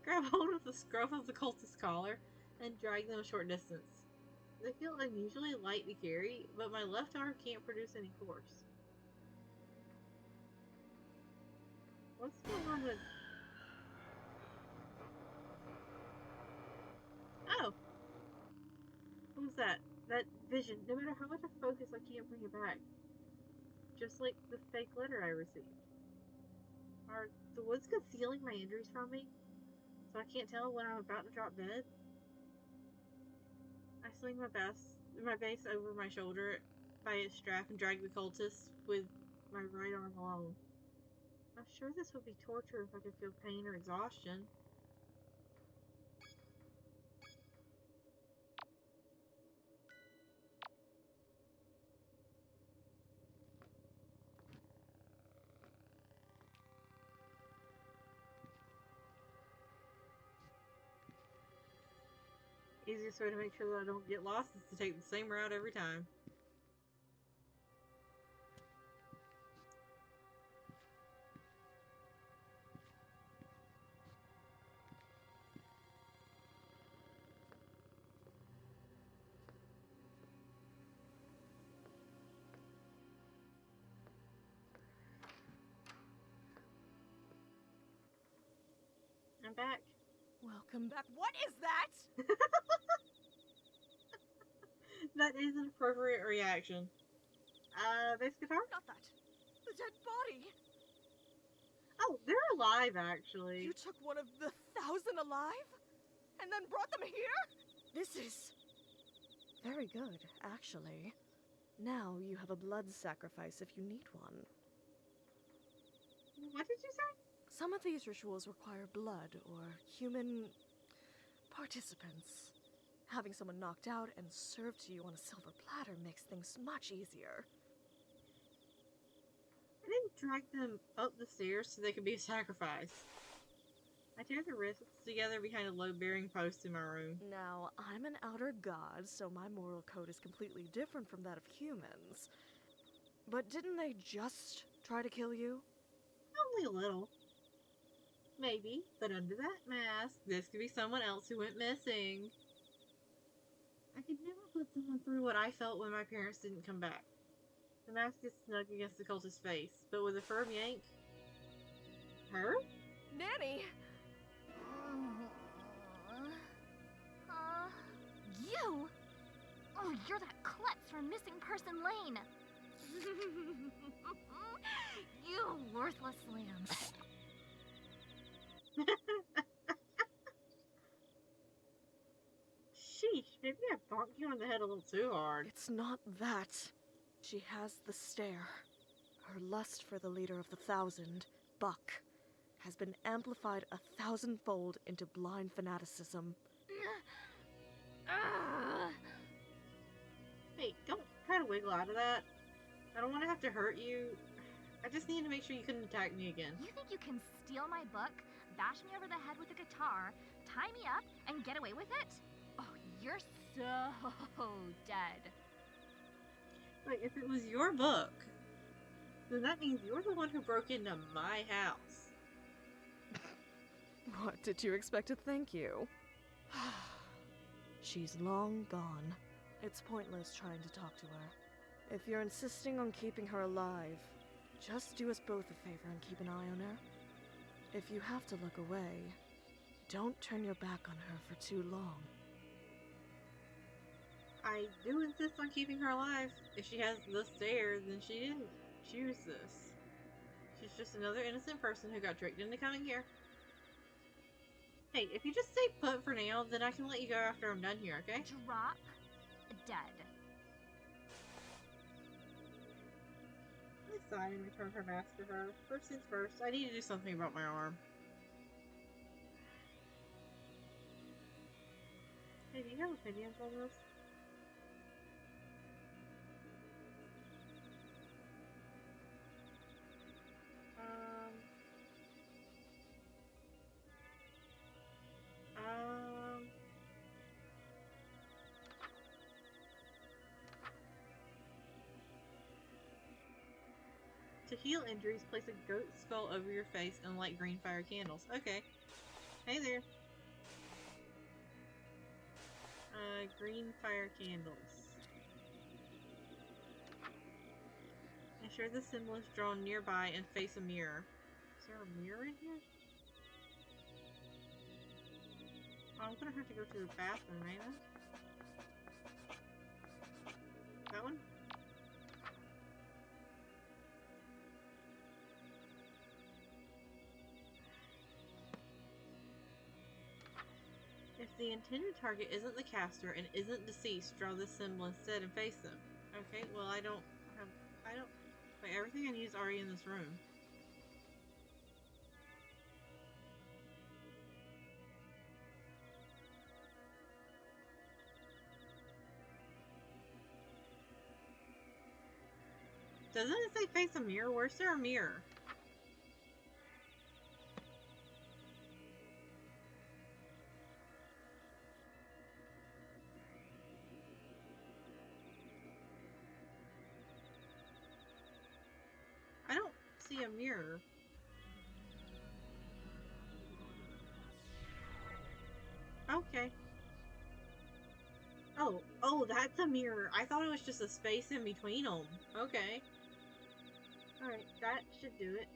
Grab hold of the scruff of the cultist's collar and drag them a short distance. They feel unusually light to carry, but my left arm can't produce any force. What's going on with... Oh! What was that? That vision. No matter how much I focus, I can't bring it back. Just like the fake letter I received. Are the woods concealing my injuries from me? So I can't tell when I'm about to drop dead? I swing my bass over my shoulder by its strap and drag the cultist with my right arm alone. I'm sure this would be torture if I could feel pain or exhaustion. Easiest way to make sure that I don't get lost is to take the same route every time. I'm back. Welcome back. What is that? That is an appropriate reaction. Bass guitar? Not that. The dead body. Oh, they're alive, actually. You took one of the 1,000 alive? And then brought them here? This is... very good, actually. Now you have a blood sacrifice if you need one. What did you say? Some of these rituals require blood or human participants. Having someone knocked out and served to you on a silver platter makes things much easier. I didn't drag them up the stairs so they could be a sacrifice. I tear the wrists together behind a load-bearing post in my room. Now, I'm an outer god, so my moral code is completely different from that of humans. But didn't they just try to kill you? Only a little. Maybe, but under that mask, this could be someone else who went missing. I could never put someone through what I felt when my parents didn't come back. The mask is snug against the cultist's face, but with a firm yank. Her? Nanny! You? Oh, you're that klutz from Missing Person Lane. You worthless lamb. Sheesh, maybe I bonked you on the head a little too hard. It's not that. She has the stare. Her lust for the leader of the Thousand, Buck, has been amplified 1,000-fold into blind fanaticism. Hey, don't try to wiggle out of that. I don't want to have to hurt you. I just need to make sure you couldn't attack me again. You think you can steal my book, bash me over the head with a guitar, tie me up, and get away with it? Oh, you're so dead. Like, if it was your book, then that means you're the one who broke into my house. What, did you expect a thank you? She's long gone. It's pointless trying to talk to her. If you're insisting on keeping her alive, just do us both a favor and keep an eye on her. If you have to look away, don't turn your back on her for too long. I do insist on keeping her alive. If she has the stare, then she didn't choose this. She's just another innocent person who got tricked into coming here. Hey, if you just stay put for now, then I can let you go after I'm done here, okay? Drop dead. I sigh and return her mask to her. First things first, I need to do something about my arm. Hey, do you have opinions on this? To heal injuries, place a goat skull over your face and light green fire candles. Okay. Hey there. Green fire candles. Ensure the symbol is drawn nearby and face a mirror. Is there a mirror in here? Oh, I'm gonna have to go to the bathroom, ain't I? That one? If the intended target isn't the caster and isn't deceased, draw this symbol instead and face them. Okay, well I don't... Wait, everything I need is already in this room. Doesn't it say face a mirror? Where's there a mirror? I don't see a mirror. Okay. Oh, that's a mirror. I thought it was just a space in between them. Okay. Alright, that should do it.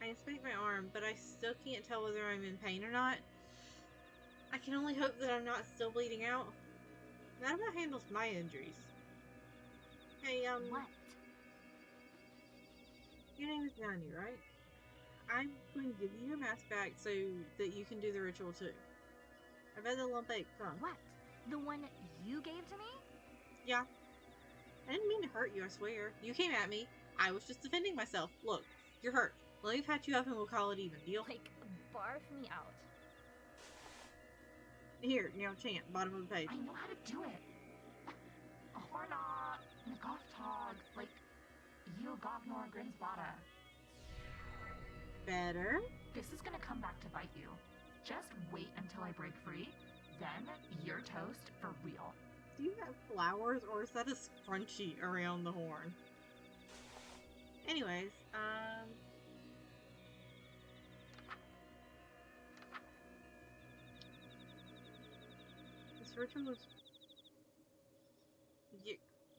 I inspect my arm, but I still can't tell whether I'm in pain or not. I can only hope that I'm not still bleeding out. That about handles my injuries. Hey, What? your name is Nani, right? I'm going to give you your mask back so that you can do the ritual too. I bet the lump aches, huh? What? The one you gave to me? Yeah. I didn't mean to hurt you, I swear. You came at me. I was just defending myself. Look, you're hurt. Let me patch you up and we'll call it even. Deal? Like, barf me out. Here, chant, bottom of the page. I know how to do it. A horna, Nagotog, like, you got nor Grinsbada. Better? This is gonna come back to bite you. Just wait until I break free, then you're toast for real. Do you have flowers or is that a scrunchie around the horn? Anyways, this ritual is...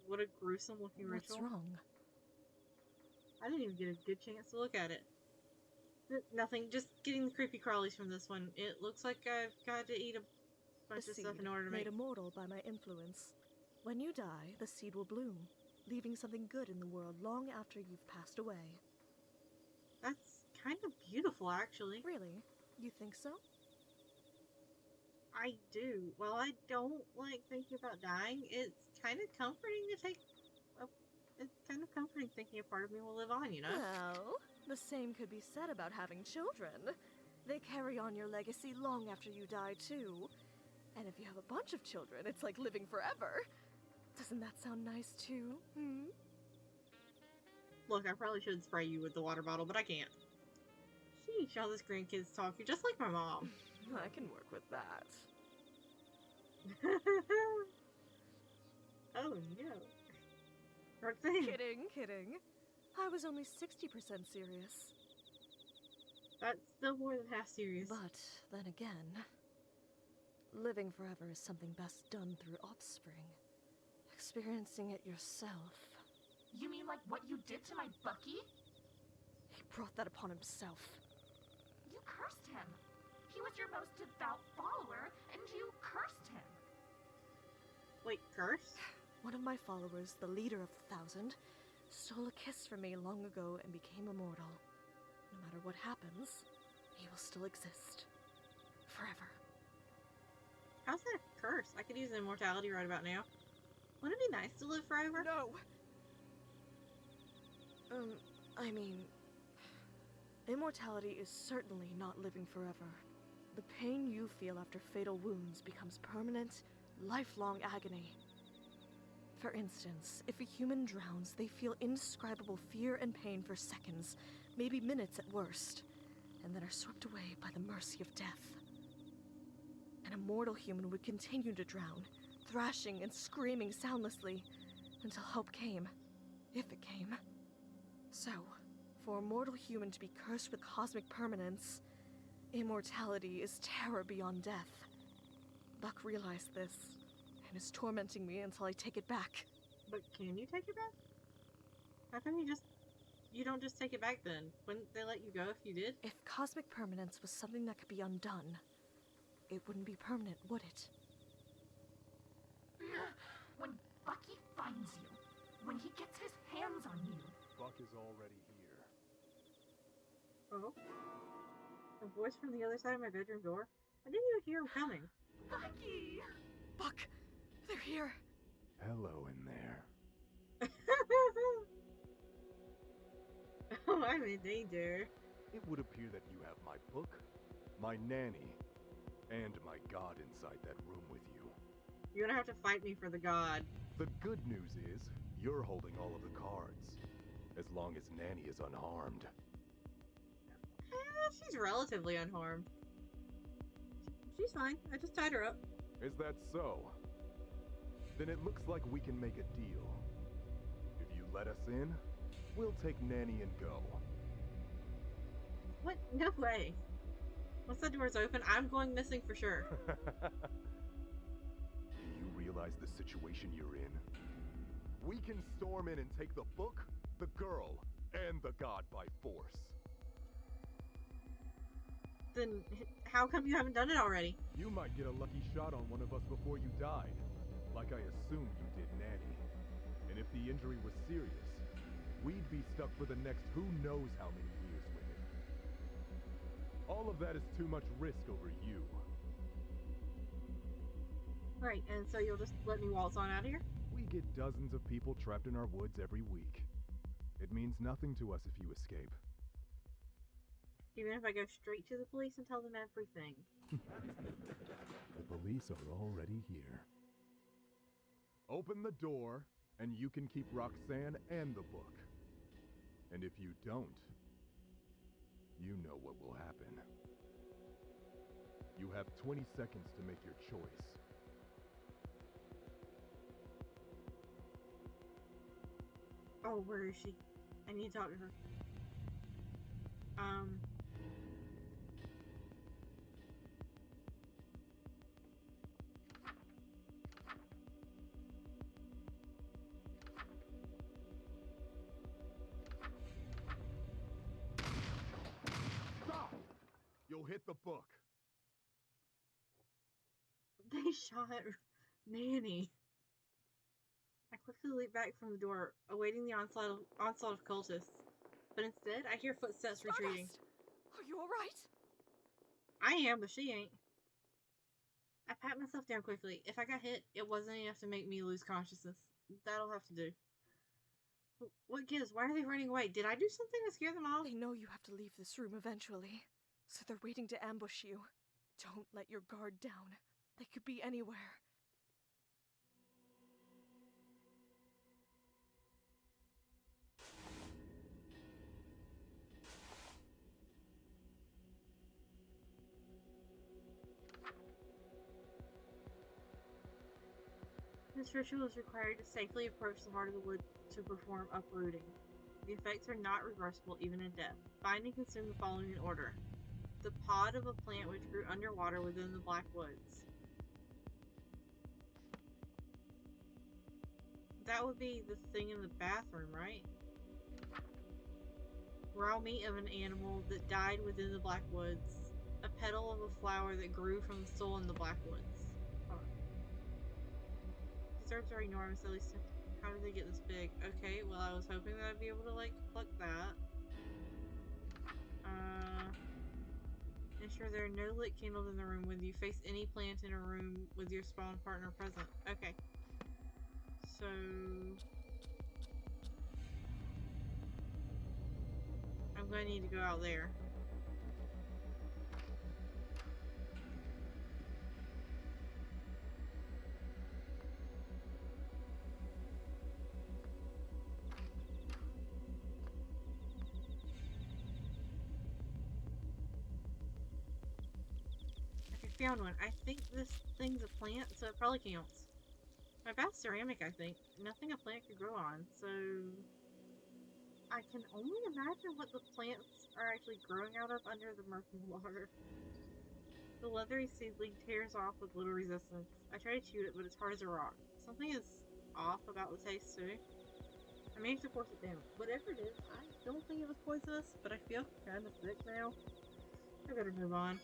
what a gruesome looking ritual. What's wrong? I didn't even get a good chance to look at it. Nothing, just getting the creepy crawlies from this one. It looks like I've got to eat a bunch of stuff in order to make... made immortal by my influence. When you die, the seed will bloom, leaving something good in the world long after you've passed away. That's kind of beautiful, actually. Really? You think so? I do. While I don't like thinking about dying, it's kind of comforting to take... It's kind of comforting thinking a part of me will live on, Well, the same could be said about having children. They carry on your legacy long after you die, too. And if you have a bunch of children, it's like living forever. Doesn't that sound nice, too? Look, I probably should spray you with the water bottle, but I can't. Sheesh, all this grandkids talk. You're just like my mom. I can work with that. Oh, no. Wrong thing. Kidding. I was only 60% serious. That's still more than half serious. But then again, living forever is something best done through offspring. Experiencing it yourself. You mean like what you did to my Bucky? He brought that upon himself. You cursed him. He was your most devout follower, and you cursed him. Wait, curse? One of my followers, the leader of the 1,000, stole a kiss from me long ago and became immortal. No matter what happens, he will still exist. Forever. How's that a curse? I could use immortality right about now. Wouldn't it be nice to live forever? No! I mean... Immortality is certainly not living forever. The pain you feel after fatal wounds becomes permanent, lifelong agony. For instance, if a human drowns, they feel indescribable fear and pain for seconds, maybe minutes at worst, and then are swept away by the mercy of death. An immortal human would continue to drown, thrashing and screaming soundlessly, until help came, if it came. So, for a mortal human to be cursed with cosmic permanence, immortality is terror beyond death. Buck realized this, and is tormenting me until I take it back. But can you take it back? How come you don't just take it back then? Wouldn't they let you go if you did? If cosmic permanence was something that could be undone, it wouldn't be permanent, would it? When Bucky finds you, when he gets his hands on you... Buck is already here. Oh? A voice from the other side of my bedroom door? I didn't even hear him coming. Bucky! Buck! They're here! Hello in there. Oh, I'm in danger. It would appear that you have my book, my nanny, and my god inside that room with you. You're gonna have to fight me for the god. The good news is, you're holding all of the cards. As long as Nanny is unharmed. She's relatively unharmed. She's fine. I just tied her up. Is that so? Then it looks like we can make a deal. If you let us in, we'll take Nanny and go. What? No way. Once that door's open, I'm going missing for sure. Do you realize the situation you're in? We can storm in and take the book, the girl, and the god by force. Then how come you haven't done it already? You might get a lucky shot on one of us before you died, like I assumed you did Nanny. And if the injury was serious, we'd be stuck for the next who knows how many years with it. All of that is too much risk over you. Right, and so you'll just let me waltz on out of here? We get dozens of people trapped in our woods every week. It means nothing to us if you escape. Even if I go straight to the police and tell them everything. The police are already here. Open the door, and you can keep Roxanne and the book. And if you don't, you know what will happen. You have 20 seconds to make your choice. Oh, where is she? I need to talk to her. Stop! You'll hit the book. They shot Nanny. I quickly leap back from the door, awaiting the onslaught of cultists. But instead, I hear footsteps retreating. Are you alright? I am, but she ain't. I pat myself down quickly. If I got hit, it wasn't enough to make me lose consciousness. That'll have to do. What gives? Why are they running away? Did I do something to scare them off? They know you have to leave this room eventually, so they're waiting to ambush you. Don't let your guard down. They could be anywhere. This ritual is required to safely approach the heart of the wood to perform uprooting. The effects are not reversible even in death. Find and consume the following in order. The pod of a plant which grew underwater within the Black Woods. That would be the thing in the bathroom, right? Raw meat of an animal that died within the Black Woods. A petal of a flower that grew from the soil in the Black Woods. Hold on. These herbs are enormous, at least. How did they get this big? Okay, well, I was hoping that I'd be able to, like, pluck that. Ensure there are no lit candles in the room when you face any plant in a room with your spawn partner present. Okay. So... I'm going to need to go out there. Okay, found one. I think this thing's a plant, so it probably counts. My bath's ceramic, I think. Nothing a plant could grow on, so... I can only imagine what the plants are actually growing out of under the murky water. The leathery seedling tears off with little resistance. I try to chew it, but it's hard as a rock. Something is off about the taste, too. I managed to force it down. Whatever it is, I don't think it was poisonous, but I feel kind of sick now. I better move on.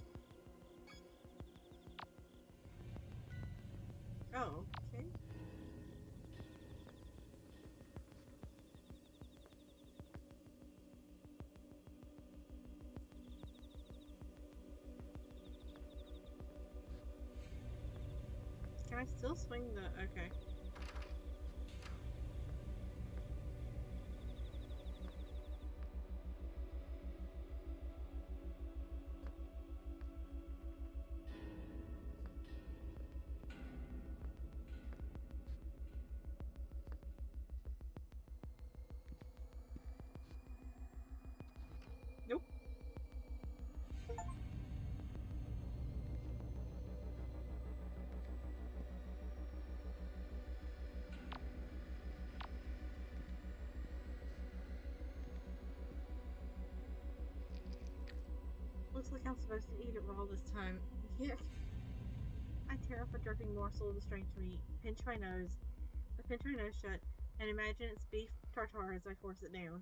Oh, okay. Can I still swing the... okay. Nope. Looks like I'm supposed to eat it raw this time. Yeah. I tear off a dripping morsel of the strange meat, pinch my nose shut, and imagine it's beef tartare as I force it down.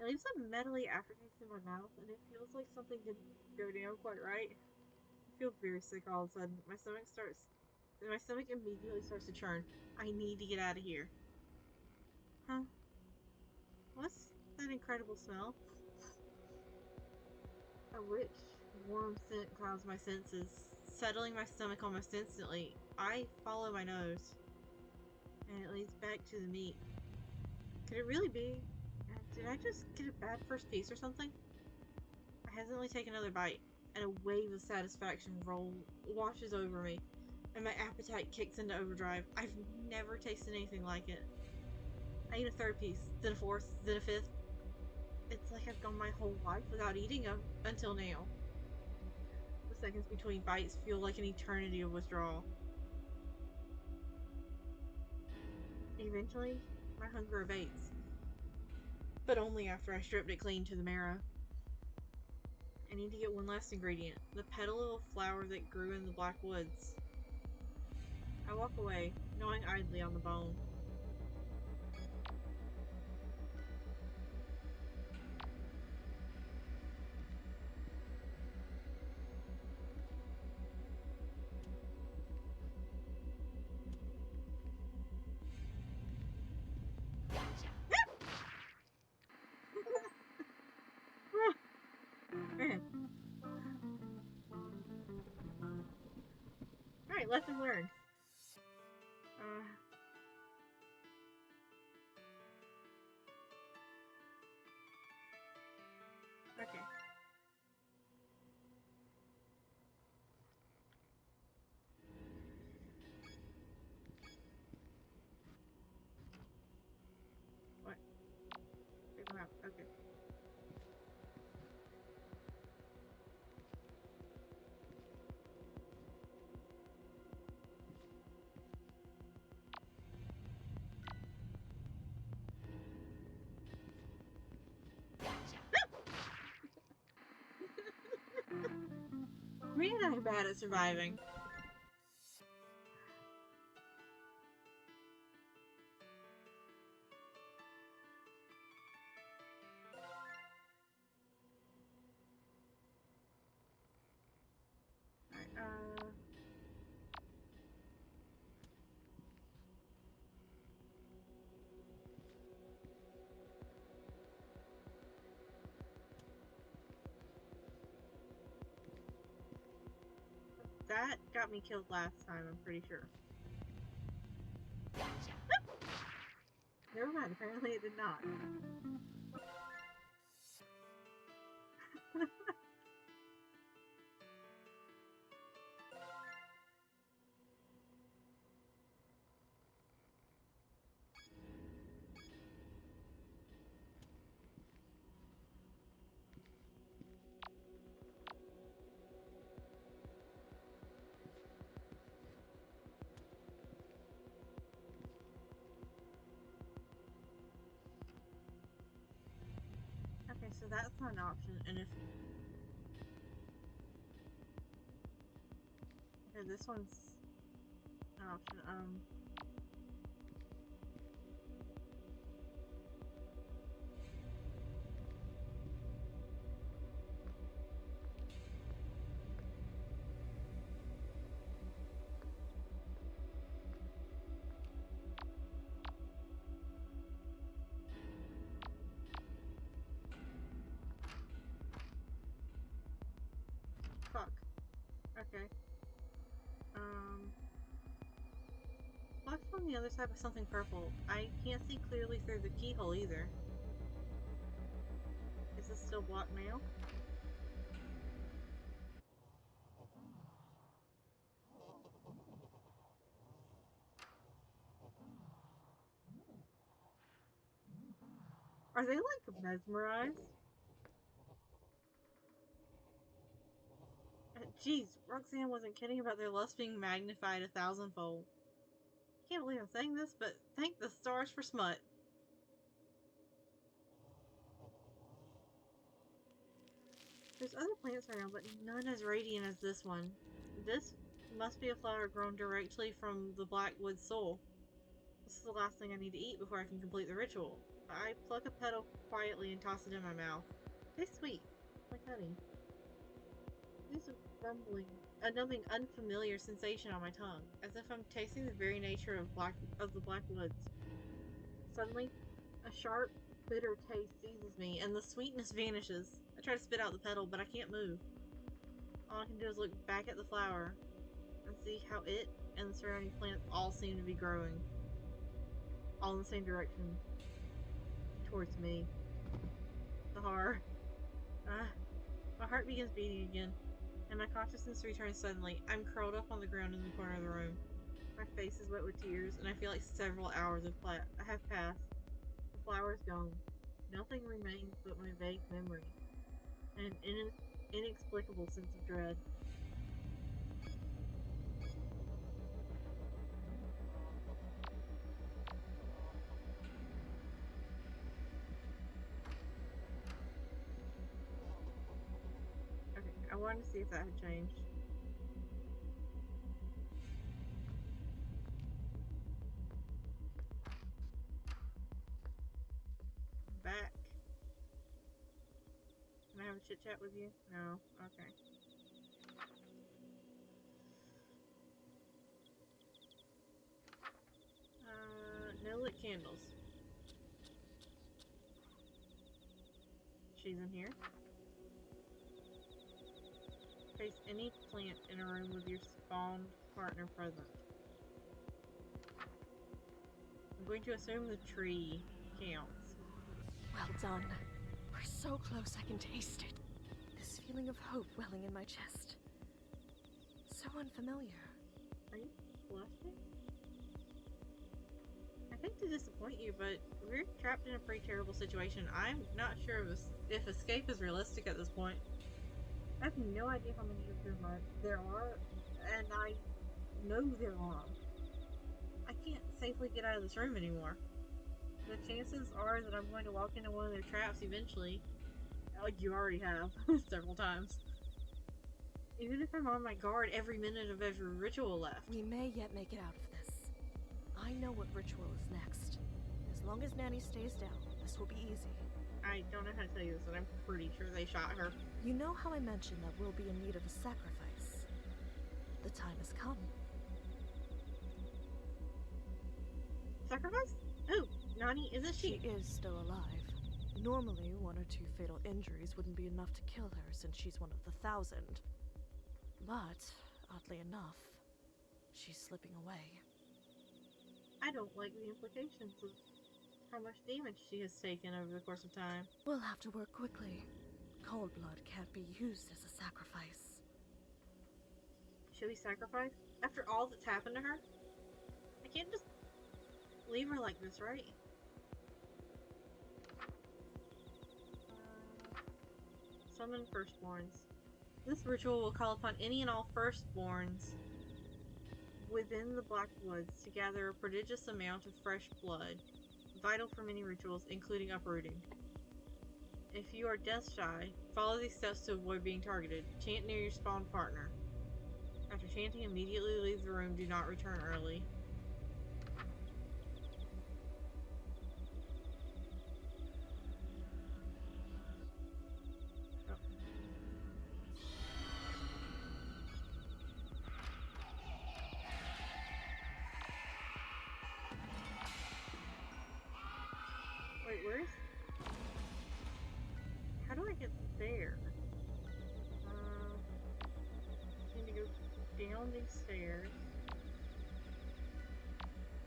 It leaves a metally aftertaste in my mouth, and it feels like something didn't go down quite right. I feel very sick all of a sudden. My stomach immediately starts to churn. I need to get out of here. Huh? What's that incredible smell? A rich, warm scent clouds my senses, settling my stomach almost instantly. I follow my nose, and it leads back to the meat. Could it really be? Did I just get a bad first piece or something? hesitantly take another bite, and a wave of satisfaction washes over me, and my appetite kicks into overdrive. I've never tasted anything like it. I eat a third piece, then a fourth, then a fifth. It's like I've gone my whole life without eating until now. The seconds between bites feel like an eternity of withdrawal. Eventually, my hunger abates, but only after I stripped it clean to the marrow. I need to get one last ingredient, the petal of a flower that grew in the black woods. I walk away, gnawing idly on the bone. Alright, lesson learned. Okay. What? Figure out. Okay. Man, I'm bad at surviving. Alright, that got me killed last time, I'm pretty sure. Never mind, apparently it did not. Okay, so that's not an option, and if... Okay, this one's an option, fuck. Okay. Blocked on the other side by something purple. I can't see clearly through the keyhole either. Is this still blocked now? Are they like mesmerized? Jeez, Roxanne wasn't kidding about their lust being magnified 1,000-fold. I can't believe I'm saying this, but thank the stars for smut. There's other plants around, but none as radiant as this one. This must be a flower grown directly from the Blackwood soul. This is the last thing I need to eat before I can complete the ritual. I pluck a petal quietly and toss it in my mouth. Tastes sweet, like honey. There's a numbing, unfamiliar sensation on my tongue, as if I'm tasting the very nature of the Blackwoods. Suddenly, a sharp, bitter taste seizes me, and the sweetness vanishes. I try to spit out the petal, but I can't move. All I can do is look back at the flower and see how it and the surrounding plants all seem to be growing. All in the same direction. Towards me. The horror. My heart begins beating again, and my consciousness returns suddenly. I'm curled up on the ground in the corner of the room. My face is wet with tears, and I feel like several hours have passed. The flower is gone. Nothing remains but my vague memory, and an inexplicable sense of dread. Okay, I wanted to see if that had changed. Back. Can I have a chit chat with you? No. Okay. No lit candles. She's in here. Place any plant in a room with your spawned partner present. I'm going to assume the tree counts. Well done. We're so close I can taste it. This feeling of hope welling in my chest. So unfamiliar. Are you blushing? I hate to disappoint you, but we're trapped in a pretty terrible situation. I'm not sure if escape is realistic at this point. I have no idea how many of them there are, and I know there are. I can't safely get out of this room anymore. The chances are that I'm going to walk into one of their traps eventually, like you already have several times. Even if I'm on my guard every minute of every ritual left. We may yet make it out of this. I know what ritual is next. As long as Nanny stays down, this will be easy. I don't know how to tell you this, but I'm pretty sure they shot her. You know how I mentioned that we'll be in need of a sacrifice? The time has come. Sacrifice? Oh, Nani, isn't she? She is still alive. Normally, 1 or 2 fatal injuries wouldn't be enough to kill her since she's one of the 1,000. But, oddly enough, she's slipping away. I don't like the implications of how much damage she has taken over the course of time. We'll have to work quickly. Cold blood can't be used as a sacrifice. Should we sacrifice? After all that's happened to her? I can't just leave her like this, right? Summon firstborns. This ritual will call upon any and all firstborns within the Black Woods to gather a prodigious amount of fresh blood, vital for many rituals, including uprooting. If you are death shy, follow these steps to avoid being targeted. Chant near your spawn partner. After chanting, immediately leave the room. Do not return early. Oh. Wait, where's... How do I get there? Need to go down these stairs.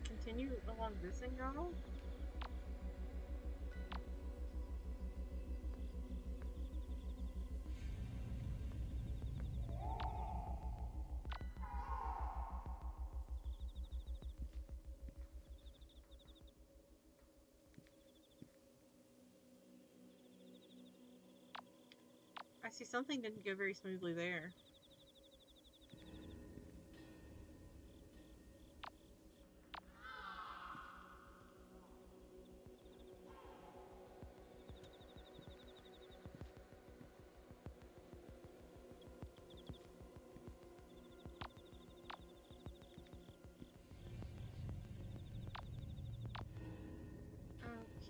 Continue along this and go? I see something didn't go very smoothly there.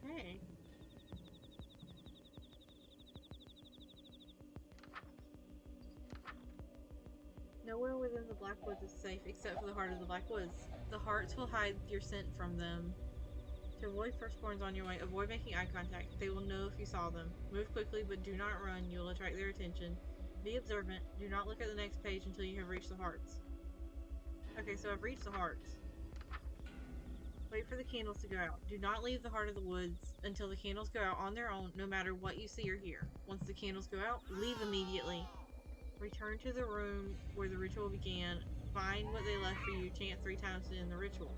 Okay. Nowhere within the Black Woods is safe except for the heart of the Black Woods. The hearts will hide your scent from them. To avoid firstborns on your way, avoid making eye contact. They will know if you saw them. Move quickly, but do not run. You will attract their attention. Be observant. Do not look at the next page until you have reached the hearts. Okay, so I've reached the hearts. Wait for the candles to go out. Do not leave the heart of the woods until the candles go out on their own, no matter what you see or hear. Once the candles go out, leave immediately. Return to the room where the ritual began. Find what they left for you. Chant 3 times to end the ritual.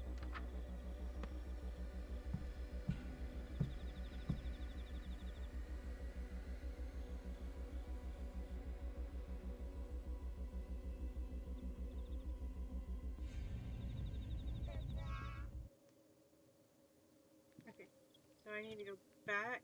Okay, so I need to go back.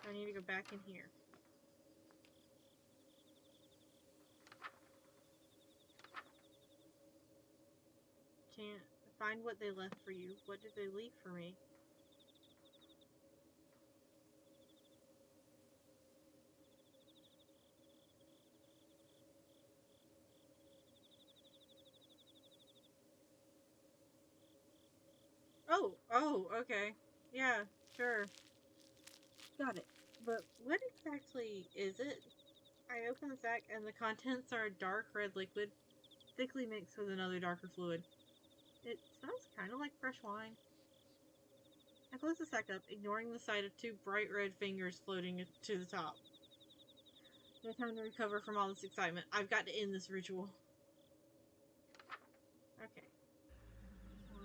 I need to go back in here. Chant, find what they left for you. What did they leave for me? Oh, okay. Yeah, sure. Got it. But what exactly is it? I open the sack and the contents are a dark red liquid, thickly mixed with another darker fluid. It smells kind of like fresh wine. I close the sack up, ignoring the sight of 2 bright red fingers floating to the top. No time to recover from all this excitement. I've got to end this ritual. Okay. 1.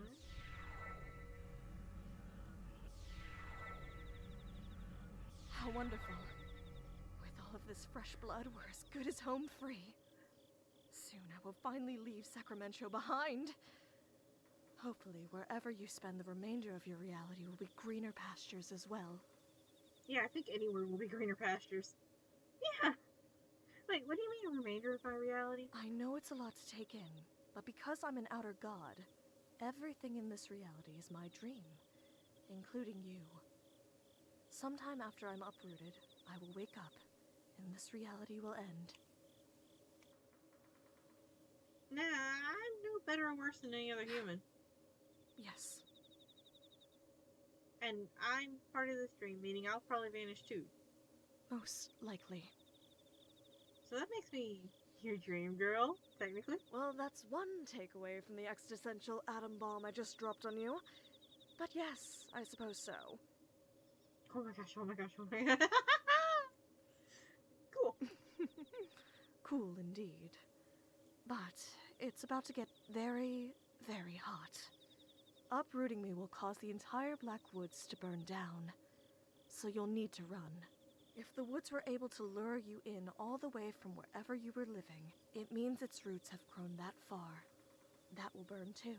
How wonderful. With all of this fresh blood, we're as good as home free. Soon I will finally leave Sacramento behind. Hopefully, wherever you spend the remainder of your reality will be greener pastures as well. Yeah, I think anywhere will be greener pastures. Yeah! Wait, what do you mean, remainder of my reality? I know it's a lot to take in, but because I'm an outer god, everything in this reality is my dream, including you. Sometime after I'm uprooted, I will wake up, and this reality will end. Nah, I'm no better or worse than any other human. Yes. And I'm part of this dream, meaning I'll probably vanish too. Most likely. So that makes me your dream girl, technically. Well, that's one takeaway from the existential atom bomb I just dropped on you. But yes, I suppose so. Oh my gosh, oh my gosh, oh my gosh. Cool. Cool indeed. But it's about to get very, very hot. Uprooting me will cause the entire Black Woods to burn down. So you'll need to run. If the woods were able to lure you in all the way from wherever you were living, it means its roots have grown that far. That will burn too.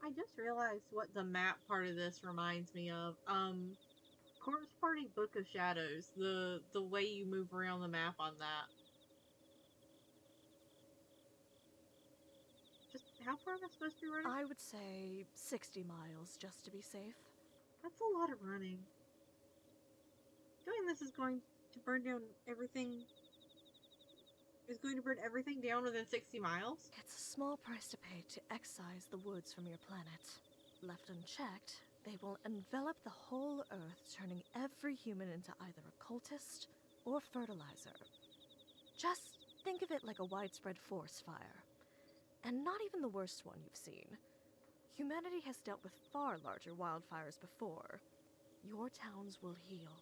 I just realized what the map part of this reminds me of. Corpse Party Book of Shadows. The way you move around the map on that. Just how far am I supposed to be running? I would say 60 miles just to be safe. That's a lot of running. Doing this is going to burn down everything. Is going to burn everything down within 60 miles? It's a small price to pay to excise the woods from your planet. Left unchecked, they will envelop the whole Earth, turning every human into either a cultist or fertilizer. Just think of it like a widespread forest fire. And not even the worst one you've seen. Humanity has dealt with far larger wildfires before. Your towns will heal.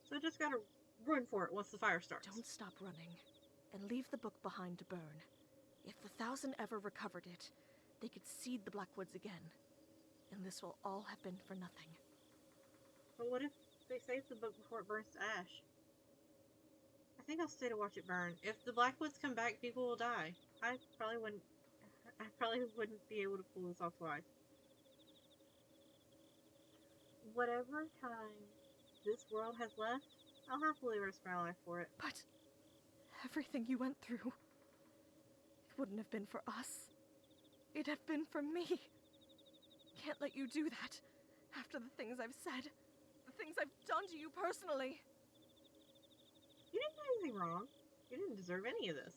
So I just gotta run for it once the fire starts. Don't stop running, and leave the book behind to burn. If the 1,000 ever recovered it, they could seed the Blackwoods again. And this will all have been for nothing. But what if they save the book before it burns to ash? I think I'll stay to watch it burn. If the Blackwoods come back, people will die. I probably wouldn't be able to pull this off twice. Whatever time this world has left, I'll happily risk my life for it. But everything you went through, it wouldn't have been for us. it had been for me. Can't let you do that. After the things I've said, the things I've done to you personally. You didn't do anything wrong. You didn't deserve any of this.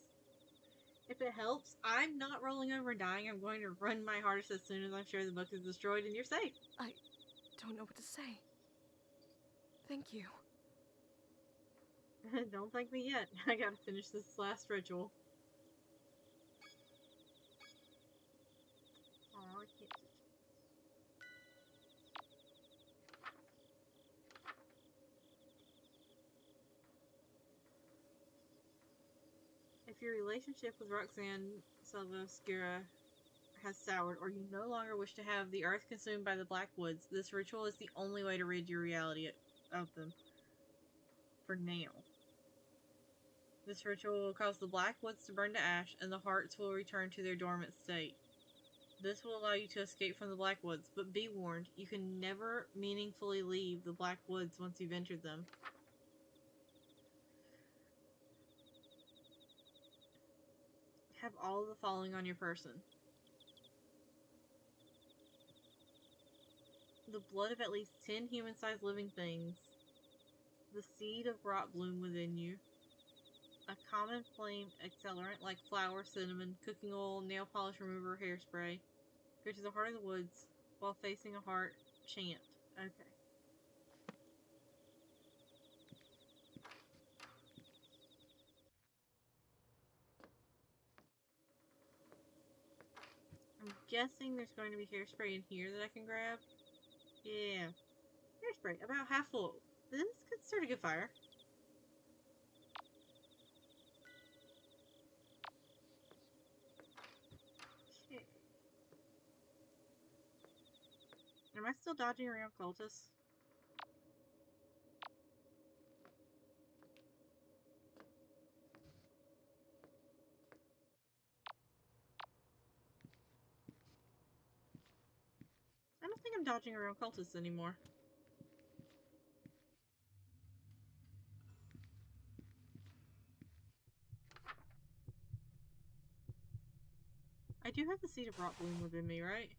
If it helps, I'm not rolling over and dying. I'm going to run my hardest as soon as I'm sure the book is destroyed and you're safe. I don't know what to say. Thank you. Don't thank me yet. I gotta finish this last ritual. Aw, I can't touch it. If your relationship with Roxanne Salvoscura has soured, or you no longer wish to have the earth consumed by the Black Woods, this ritual is the only way to rid your reality of them. For now. This ritual will cause the Black Woods to burn to ash, and the hearts will return to their dormant state. This will allow you to escape from the Black Woods, but be warned, you can never meaningfully leave the Black Woods once you've entered them. Have all of the following on your person. The blood of at least 10 human-sized living things. The seed of rot bloom within you. A common flame accelerant like flour, cinnamon, cooking oil, nail polish remover, hairspray. Go to the heart of the woods while facing a heart. Chant. Okay. I'm guessing there's going to be hairspray in here that I can grab. Yeah. Hairspray. About half full. This could start a good fire. Okay. Am I still dodging around cultists? I don't think I'm dodging around cultists anymore. I do have the seed of rot bloom within me, right?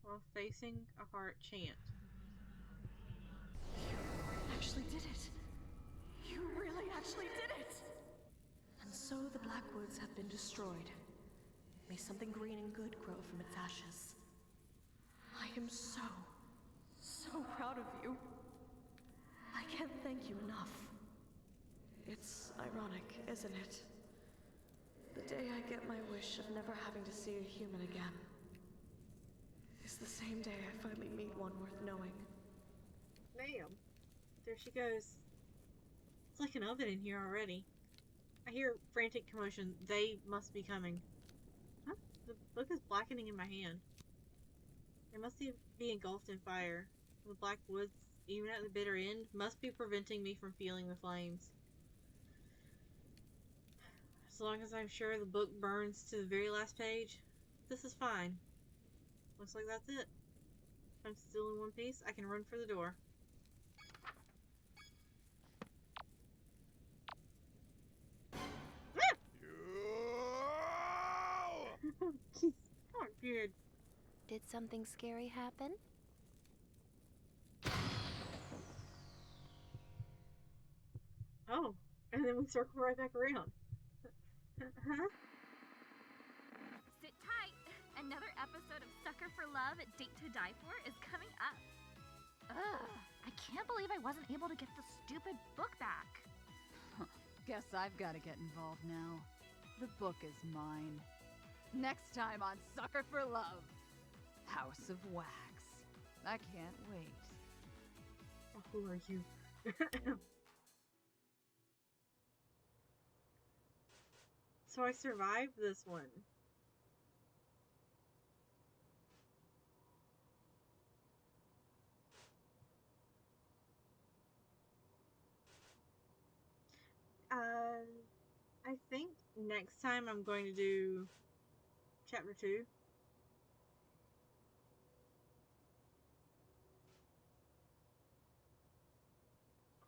While facing a heart, chant. You actually did it. You really actually did it. And so the Blackwoods have been destroyed. May something green and good grow from its ashes. I am so proud of you. I can't thank you enough. It's ironic, isn't it? The day I get my wish of never having to see a human again is the same day I finally meet one worth knowing. Bam! There she goes. It's like an oven in here already. I hear frantic commotion. They must be coming. Huh? The book is blackening in my hand. They must be engulfed in fire. The Black Woods, even at the bitter end, must be preventing me from feeling the flames. As long as I'm sure the book burns to the very last page, this is fine. Looks like that's it. If I'm still in one piece, I can run for the door. Jeez, not good. Did something scary happen? Oh, and then we circle right back around. Huh? Sit tight. Another episode of Sucker for Love, Date to Die For is coming up. Ugh, I can't believe I wasn't able to get the stupid book back. Guess I've got to get involved now. The book is mine. Next time on Sucker for Love, House of Wax. I can't wait. Oh, who are you? So I survived this one. I think next time I'm going to do chapter 2.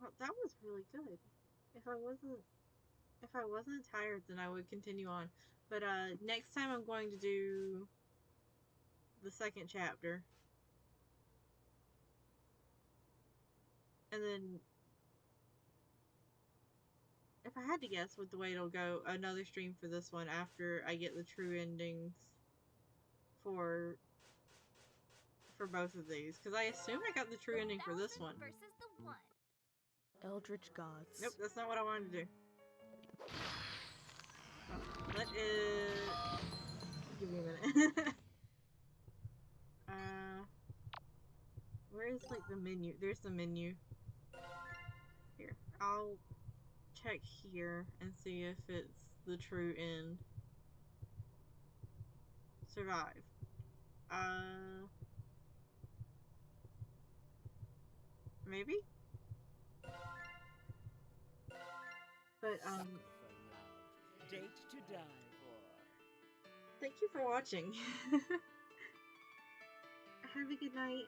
Well, that was really good. If I wasn't If I wasn't tired, then I would continue on. But next time I'm going to do the second chapter. And then, if I had to guess with the way it'll go, another stream for this one after I get the true endings for both of these. Because I assume I got the true ending for this one. Versus the one. Eldritch gods. Nope, that's not what I wanted to do. Oh, let it... Give me a minute. Where is, like, the menu? There's the menu. Here. I'll check here and see if it's the true end. Survive. Maybe? But, Date to die for. thank you for watching. Have a good night.